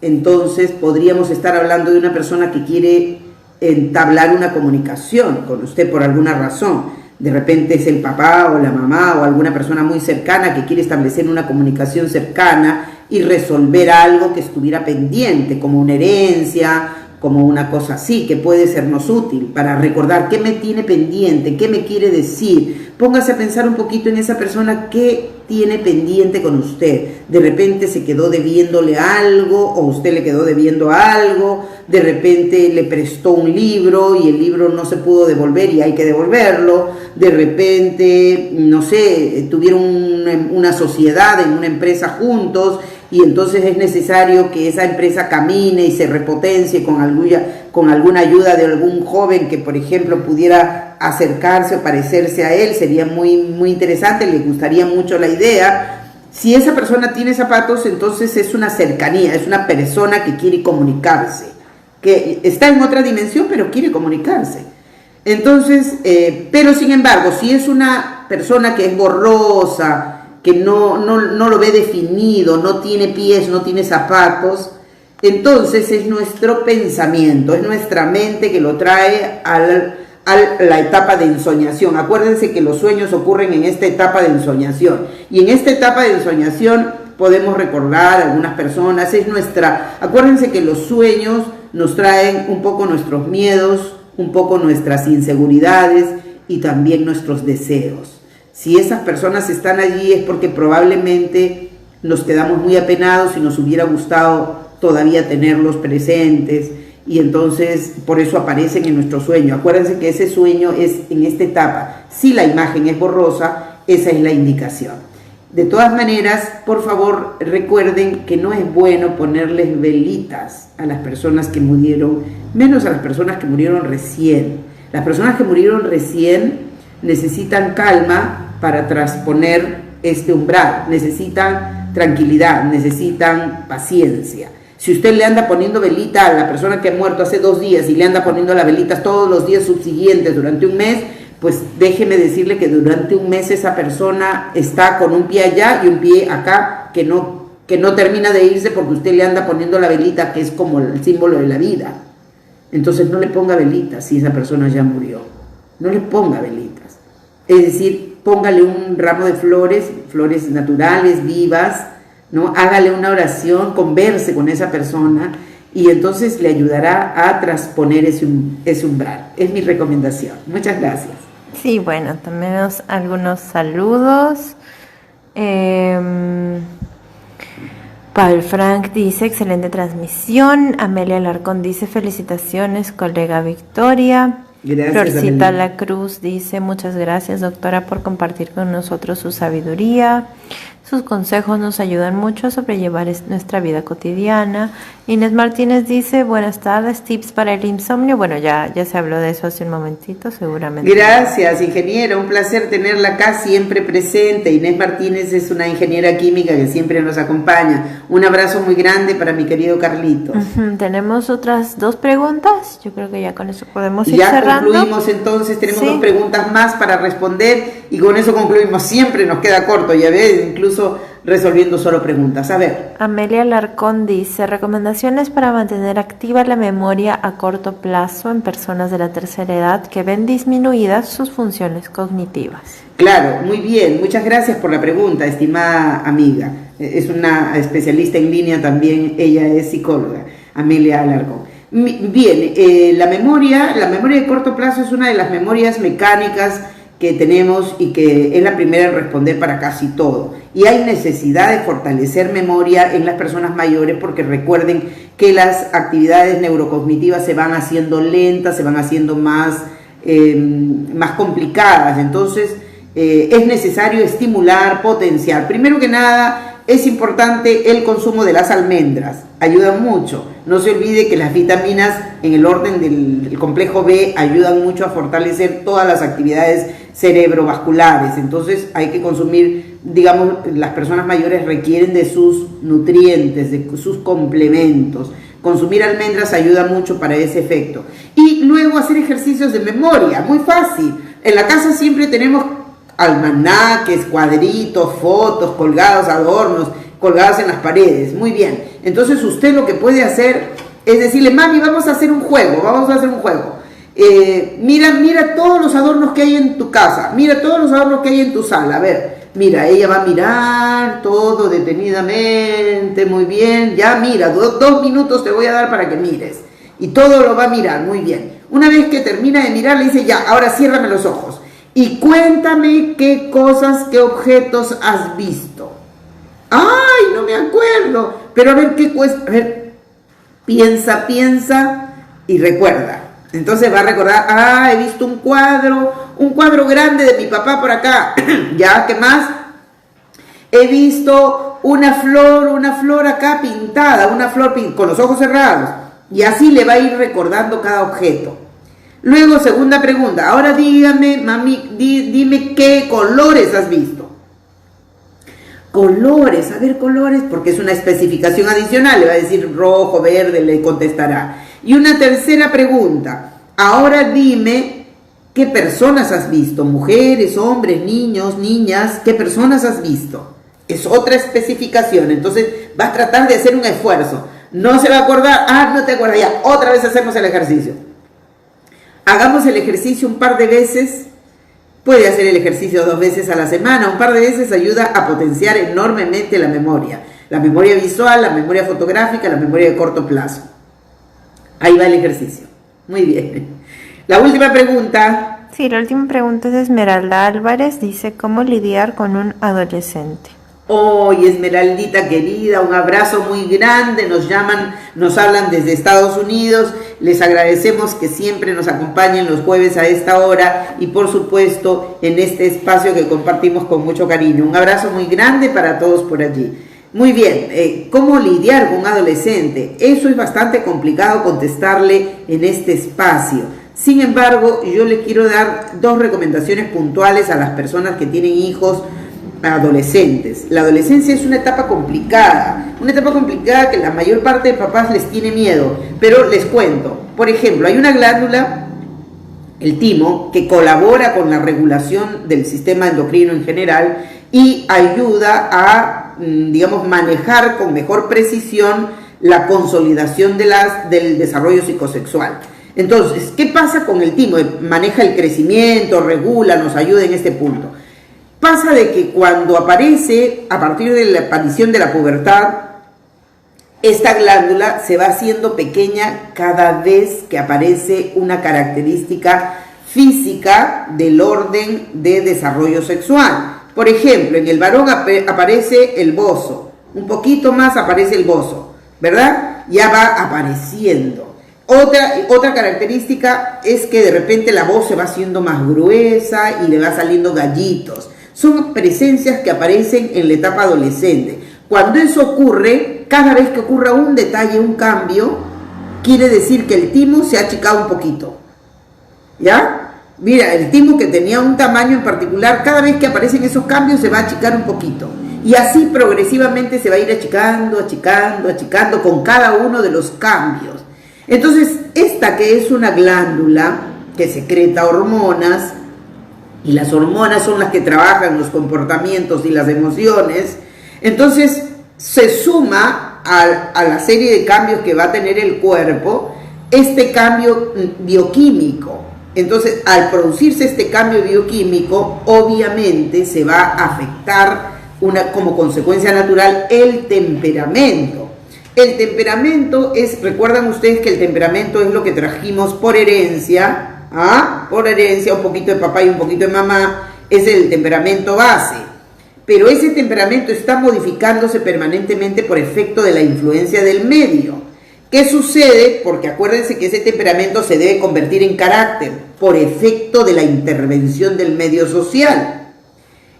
entonces podríamos estar hablando de una persona que quiere entablar una comunicación con usted por alguna razón. De repente es el papá o la mamá o alguna persona muy cercana que quiere establecer una comunicación cercana y resolver algo que estuviera pendiente, como una herencia, como una cosa así, que puede sernos útil para recordar qué me tiene pendiente, qué me quiere decir. Póngase a pensar un poquito en esa persona que tiene pendiente con usted. De repente se quedó debiéndole algo o usted le quedó debiendo algo, de repente le prestó un libro y el libro no se pudo devolver y hay que devolverlo, de repente, no sé, tuvieron una sociedad en una empresa juntos y entonces es necesario que esa empresa camine y se repotencie con alguna ayuda de algún joven que, por ejemplo, pudiera acercarse o parecerse a él. Sería muy, muy interesante, le gustaría mucho la idea. Si esa persona tiene zapatos, entonces es una cercanía, es una persona que quiere comunicarse, que está en otra dimensión, pero quiere comunicarse. Entonces, pero sin embargo, si es una persona que es borrosa, que no lo ve definido, no tiene pies, no tiene zapatos, entonces es nuestro pensamiento, es nuestra mente que lo trae a la etapa de ensoñación. Acuérdense que los sueños ocurren en esta etapa de ensoñación, y en esta etapa de ensoñación podemos recordar a algunas personas. Acuérdense que los sueños nos traen un poco nuestros miedos, un poco nuestras inseguridades y también nuestros deseos. Si esas personas están allí es porque probablemente nos quedamos muy apenados y nos hubiera gustado todavía tenerlos presentes, y entonces por eso aparecen en nuestro sueño. Acuérdense que ese sueño es en esta etapa. Si la imagen es borrosa, esa es la indicación. De todas maneras, por favor, recuerden que no es bueno ponerles velitas a las personas que murieron, menos a las personas que murieron recién. Las personas que murieron recién necesitan calma para trasponer este umbral, necesitan tranquilidad, necesitan paciencia. Si usted le anda poniendo velita a la persona que ha muerto hace 2 días y le anda poniendo las velitas todos los días subsiguientes durante un mes, pues déjeme decirle que durante un mes esa persona está con un pie allá y un pie acá que no termina de irse porque usted le anda poniendo la velita, que es como el símbolo de la vida. Entonces no le ponga velitas si esa persona ya murió. No le ponga velitas. Es decir, póngale un ramo de flores naturales, vivas, ¿no? Hágale una oración, converse con esa persona y entonces le ayudará a trasponer ese umbral. Es mi recomendación. Muchas gracias. Sí, bueno, tenemos algunos saludos. Paul Frank dice, excelente transmisión. Amelia Alarcón dice, felicitaciones, colega Victoria. Gracias, Florcita Amelia. La Cruz dice, muchas gracias, doctora, por compartir con nosotros su sabiduría. Sus consejos nos ayudan mucho a sobrellevar nuestra vida cotidiana. Inés Martínez dice, buenas tardes, tips para el insomnio. Bueno, ya se habló de eso hace un momentito, seguramente. Gracias, ingeniera, un placer tenerla acá siempre presente. Inés Martínez es una ingeniera química que siempre nos acompaña. Un abrazo muy grande para mi querido Carlitos. Tenemos otras 2 preguntas, yo creo que ya con eso podemos ir ya cerrando. Concluimos entonces, tenemos Sí. 2 preguntas más para responder y con eso concluimos. Siempre nos queda corto, ya ves, incluso resolviendo solo preguntas. A ver. Amelia Larcón dice, recomendaciones para mantener activa la memoria a corto plazo en personas de la tercera edad que ven disminuidas sus funciones cognitivas. Claro, muy bien. Muchas gracias por la pregunta, estimada amiga. Es una especialista en línea también, ella es psicóloga, Amelia Larcón. Bien, la memoria de corto plazo es una de las memorias mecánicas que tenemos y que es la primera en responder para casi todo. Y hay necesidad de fortalecer memoria en las personas mayores porque recuerden que las actividades neurocognitivas se van haciendo lentas, se van haciendo más complicadas. Entonces es necesario estimular, potenciar. Primero que nada, es importante el consumo de las almendras, ayudan mucho. No se olvide que las vitaminas en el orden del complejo B ayudan mucho a fortalecer todas las actividades cerebrovasculares. Entonces hay que consumir, digamos, las personas mayores requieren de sus nutrientes, de sus complementos. Consumir almendras ayuda mucho para ese efecto. Y luego hacer ejercicios de memoria, muy fácil. En la casa siempre tenemos almanaques, cuadritos, fotos, colgados, adornos, colgados en las paredes. Muy bien. Entonces usted lo que puede hacer es decirle, mami, vamos a hacer un juego. Mira todos los adornos que hay en tu casa, mira todos los adornos que hay en tu sala. A ver, mira, ella va a mirar todo detenidamente, muy bien. Ya mira, 2 minutos te voy a dar para que mires. Y todo lo va a mirar, muy bien. Una vez que termina de mirar, le dice, ya, ahora ciérrame los ojos. Y cuéntame qué cosas, qué objetos has visto. ¡Ay, no me acuerdo! Pero a ver, ¿qué cuesta? A ver, piensa y recuerda. Entonces va a recordar, he visto un cuadro grande de mi papá por acá. ¿Ya? ¿Qué más? He visto una flor acá pintada, una flor con los ojos cerrados. Y así le va a ir recordando cada objeto. Luego, segunda pregunta. Ahora dígame, mami, dime qué colores has visto. Colores, a ver, colores, porque es una especificación adicional. Le va a decir rojo, verde, le contestará. Y una tercera pregunta. Ahora dime qué personas has visto. Mujeres, hombres, niños, niñas. ¿Qué personas has visto? Es otra especificación. Entonces va a tratar de hacer un esfuerzo. No se va a acordar. No te acuerdas ya. Otra vez hacemos el ejercicio. Hagamos el ejercicio un par de veces. Puede hacer el ejercicio 2 veces a la semana. Un par de veces ayuda a potenciar enormemente la memoria. La memoria visual, la memoria fotográfica, la memoria de corto plazo. Ahí va el ejercicio. Muy bien. La última pregunta. Sí, la última pregunta es de Esmeralda Álvarez. Dice, ¿cómo lidiar con un adolescente? Hoy, Esmeraldita querida, un abrazo muy grande. Nos hablan desde Estados Unidos. Les agradecemos que siempre nos acompañen los jueves a esta hora y por supuesto en este espacio que compartimos con mucho cariño. Un abrazo muy grande para todos por allí. Muy bien, ¿cómo lidiar con un adolescente? Eso es bastante complicado contestarle en este espacio. Sin embargo, yo le quiero dar 2 recomendaciones puntuales a las personas que tienen hijos adolescentes. La adolescencia es una etapa complicada que la mayor parte de papás les tiene miedo, pero les cuento. Por ejemplo, hay una glándula, el timo, que colabora con la regulación del sistema endocrino en general y ayuda a, digamos, manejar con mejor precisión la consolidación del desarrollo psicosexual. Entonces, ¿qué pasa con el timo? Maneja el crecimiento, regula, nos ayuda en este punto. Pasa de que cuando aparece, a partir de la aparición de la pubertad, esta glándula se va haciendo pequeña cada vez que aparece una característica física del orden de desarrollo sexual. Por ejemplo, en el varón aparece el bozo, un poquito más aparece el bozo, ¿verdad? Ya va apareciendo. Otra característica es que de repente la voz se va haciendo más gruesa y le va saliendo gallitos. Son presencias que aparecen en la etapa adolescente. Cuando eso ocurre, cada vez que ocurra un detalle, un cambio, quiere decir que el timo se ha achicado un poquito. ¿Ya? Mira, el timo que tenía un tamaño en particular, cada vez que aparecen esos cambios se va a achicar un poquito. Y así progresivamente se va a ir achicando con cada uno de los cambios. Entonces, esta que es una glándula que secreta hormonas, y las hormonas son las que trabajan los comportamientos y las emociones, Entonces se suma a la serie de cambios que va a tener el cuerpo este cambio bioquímico. Entonces, al producirse este cambio bioquímico, obviamente se va a afectar como consecuencia natural el temperamento. El temperamento recuerdan ustedes que el temperamento es lo que trajimos por herencia, por herencia, un poquito de papá y un poquito de mamá, es el temperamento base. Pero ese temperamento está modificándose permanentemente por efecto de la influencia del medio. ¿Qué sucede? Porque acuérdense que ese temperamento se debe convertir en carácter por efecto de la intervención del medio social.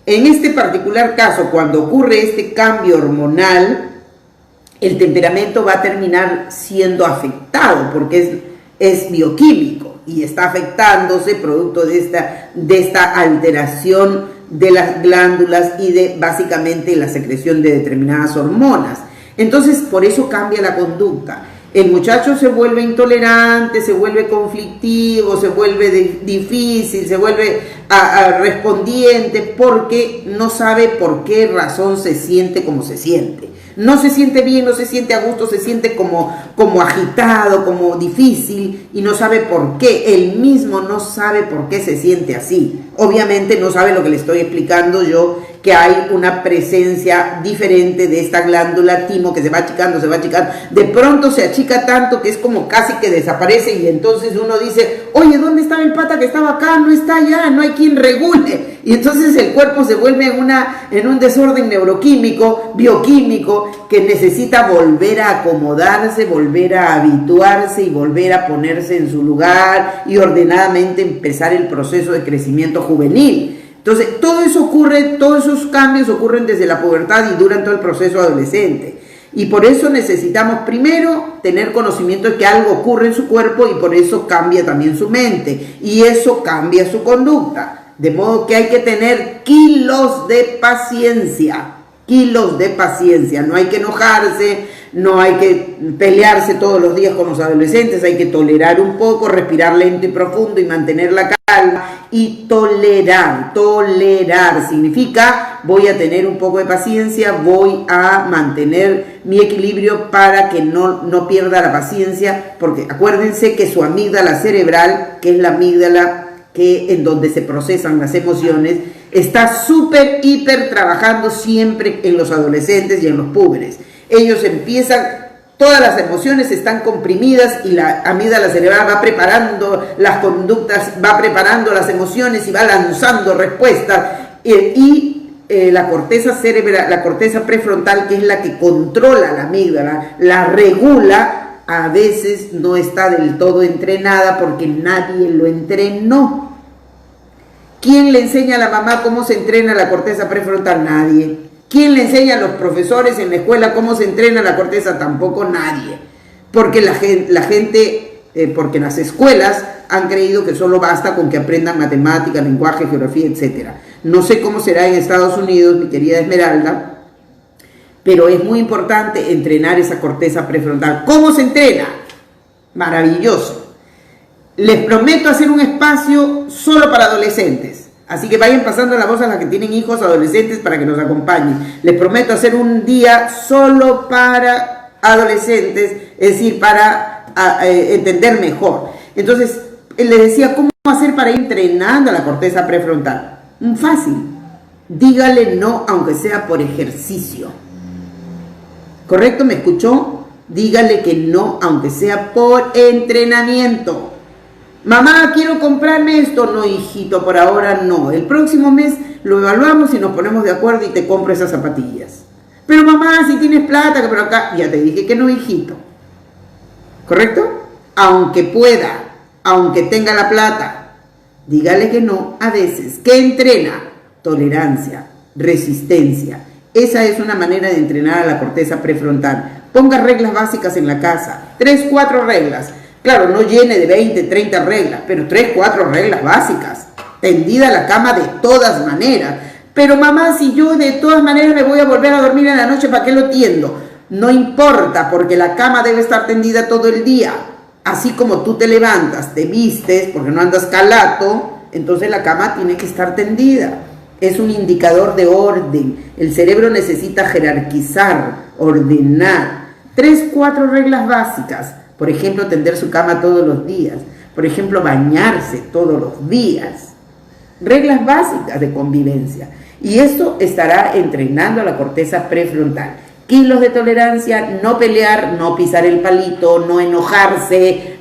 En este particular caso, cuando ocurre este cambio hormonal, el temperamento va a terminar siendo afectado porque es bioquímico y está afectándose producto de esta alteración de las glándulas y de básicamente la secreción de determinadas hormonas. Entonces, por eso cambia la conducta. El muchacho se vuelve intolerante, se vuelve conflictivo, se vuelve difícil, se vuelve respondiente porque no sabe por qué razón se siente como se siente. No se siente bien, no se siente a gusto, se siente como agitado, como difícil y no sabe por qué. Él mismo no sabe por qué se siente así. Obviamente no sabe lo que le estoy explicando yo, que hay una presencia diferente de esta glándula timo que se va achicando. De pronto se achica tanto que es como casi que desaparece y entonces uno dice, oye, ¿dónde estaba el pata que estaba acá? No está allá, no hay quien regule. Y entonces el cuerpo se vuelve en un desorden neuroquímico, bioquímico, que necesita volver a acomodarse, volver a habituarse y volver a ponerse en su lugar y ordenadamente empezar el proceso de crecimiento juvenil. Entonces, todo eso ocurre, todos esos cambios ocurren desde la pubertad y duran todo el proceso adolescente. Y por eso necesitamos primero tener conocimiento de que algo ocurre en su cuerpo y por eso cambia también su mente. Y eso cambia su conducta. De modo que hay que tener kilos de paciencia. No hay que enojarse, no hay que pelearse todos los días con los adolescentes, hay que tolerar un poco, respirar lento y profundo y mantener la calma y tolerar significa voy a tener un poco de paciencia, voy a mantener mi equilibrio para que no pierda la paciencia, porque acuérdense que su amígdala cerebral, que es la amígdala en donde se procesan las emociones, está hiper trabajando siempre en los adolescentes y en los púberes. Ellos todas las emociones están comprimidas y la amígdala cerebral va preparando las conductas, va preparando las emociones y va lanzando respuestas. La corteza cerebral, la corteza prefrontal, que es la que controla la amígdala, la regula, a veces no está del todo entrenada porque nadie lo entrenó. ¿Quién le enseña a la mamá cómo se entrena la corteza prefrontal? Nadie. ¿Quién le enseña a los profesores en la escuela cómo se entrena la corteza? Tampoco nadie. Porque porque las escuelas han creído que solo basta con que aprendan matemáticas, lenguaje, geografía, etc. No sé cómo será en Estados Unidos, mi querida Esmeralda, pero es muy importante entrenar esa corteza prefrontal. ¿Cómo se entrena? Maravilloso. Les prometo hacer un espacio solo para adolescentes. Así que vayan pasando la voz a las que tienen hijos adolescentes para que nos acompañen. Les prometo hacer un día solo para adolescentes, es decir, para entender mejor. Entonces, les decía, ¿cómo hacer para ir entrenando la corteza prefrontal? Fácil. Dígale no, aunque sea por ejercicio. ¿Correcto? ¿Me escuchó? Dígale que no, aunque sea por entrenamiento. Mamá, quiero comprarme esto. No, hijito, por ahora no. El próximo mes lo evaluamos y nos ponemos de acuerdo y te compro esas zapatillas. Pero mamá, si tienes plata, que por acá... Ya te dije que no, hijito. ¿Correcto? Aunque pueda, aunque tenga la plata, dígale que no a veces. ¿Qué entrena? Tolerancia, resistencia. Esa es una manera de entrenar a la corteza prefrontal. Ponga reglas básicas en la casa. 3, 4 reglas. Claro, no llene de 20, 30 reglas, pero 3, 4 reglas básicas. Tendida la cama de todas maneras. Pero mamá, si yo de todas maneras me voy a volver a dormir en la noche, ¿para qué lo tiendo? No importa, porque la cama debe estar tendida todo el día. Así como tú te levantas, te vistes, porque no andas calato, entonces la cama tiene que estar tendida. es un indicador de orden. El cerebro necesita jerarquizar, ordenar. 3, 4 reglas básicas. Por ejemplo, tender su cama todos los días. Por ejemplo, bañarse todos los días. Reglas básicas de convivencia. Y esto estará entrenando a la corteza prefrontal. Kilos de tolerancia: no pelear, no pisar el palito, no enojarse,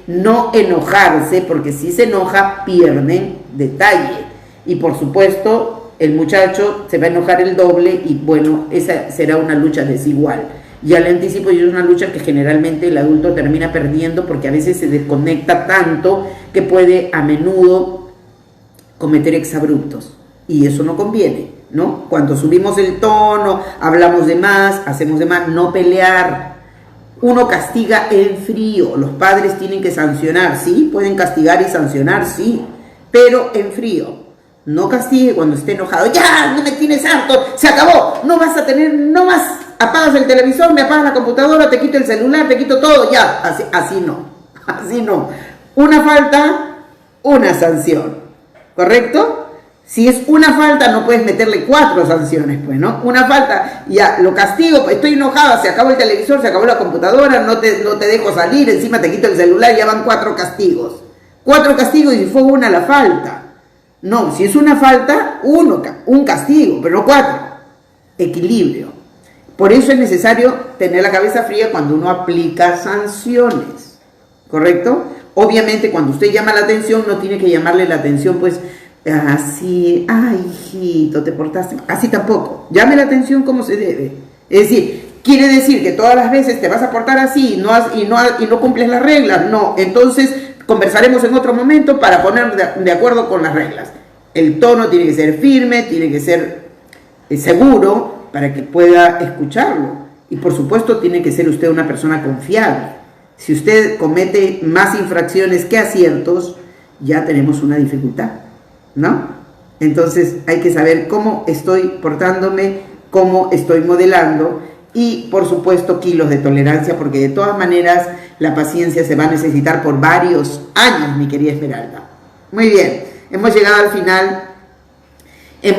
porque si se enoja pierden detalle. Y por supuesto, el muchacho se va a enojar el doble y bueno, esa será una lucha desigual. Ya le anticipo, y es una lucha que generalmente el adulto termina perdiendo porque a veces se desconecta tanto que puede a menudo cometer exabruptos. Y eso no conviene, ¿no? Cuando subimos el tono, hablamos de más, hacemos de más. No pelear. Uno castiga en frío. Los padres tienen que sancionar, sí, pueden castigar y sancionar, sí, pero en frío. No castigue cuando esté enojado. Ya, no me tienes harto, se acabó, no vas a tener, no más. Apagas el televisor, me apagas la computadora, te quito el celular, te quito todo, ya. Así no. Una falta, una sanción. ¿Correcto? Si es una falta, no puedes meterle 4 sanciones, pues, ¿no? Una falta, ya, lo castigo, estoy enojada, se acabó el televisor, se acabó la computadora, no te dejo salir, encima te quito el celular, ya van 4 castigos. 4 castigos y si fue una la falta. No, si es una falta, un castigo, pero no 4. Equilibrio. Por eso es necesario tener la cabeza fría cuando uno aplica sanciones, ¿correcto? Obviamente cuando usted llama la atención, no tiene que llamarle la atención pues así, ay hijito, te portaste, así tampoco. Llame la atención como se debe. Es decir, quiere decir que todas las veces te vas a portar así y no cumples las reglas. No, entonces conversaremos en otro momento para poner de acuerdo con las reglas. El tono tiene que ser firme, tiene que ser seguro, para que pueda escucharlo. Y por supuesto tiene que ser usted una persona confiable. Si usted comete más infracciones que aciertos, ya tenemos una dificultad, ¿no? Entonces hay que saber cómo estoy portándome, cómo estoy modelando y por supuesto kilos de tolerancia, porque de todas maneras la paciencia se va a necesitar por varios años, mi querida Esmeralda. Muy bien, hemos llegado al final. En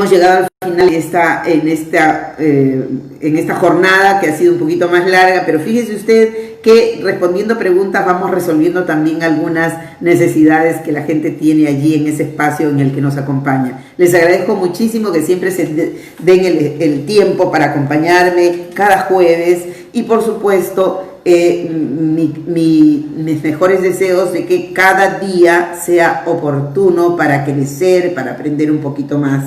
esta jornada que ha sido un poquito más larga, pero fíjese usted que respondiendo preguntas vamos resolviendo también algunas necesidades que la gente tiene allí en ese espacio en el que nos acompaña. Les agradezco muchísimo que siempre se den el tiempo para acompañarme cada jueves y por supuesto mis mejores deseos de que cada día sea oportuno para crecer, para aprender un poquito más.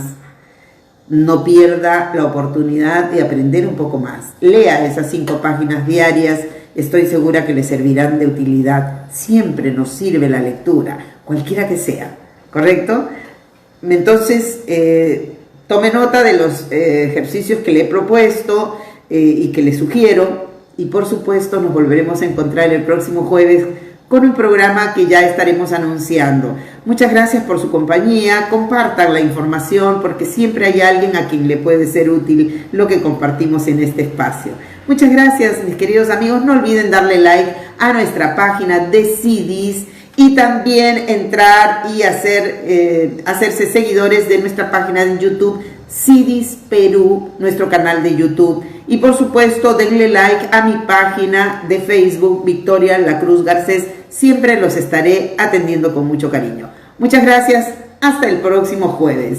No pierda la oportunidad de aprender un poco más. Lea esas 5 páginas diarias, estoy segura que le servirán de utilidad. Siempre nos sirve la lectura, cualquiera que sea, ¿correcto? Entonces, tome nota de los ejercicios que le he propuesto y que le sugiero. Y por supuesto nos volveremos a encontrar el próximo jueves con un programa que ya estaremos anunciando. Muchas gracias por su compañía, compartan la información porque siempre hay alguien a quien le puede ser útil lo que compartimos en este espacio. Muchas gracias, mis queridos amigos, no olviden darle like a nuestra página de CDs y también entrar y hacerse seguidores de nuestra página en YouTube, CDs Perú, nuestro canal de YouTube. Y por supuesto, denle like a mi página de Facebook, Victoria La Cruz Garcés. Siempre los estaré atendiendo con mucho cariño. Muchas gracias. Hasta el próximo jueves.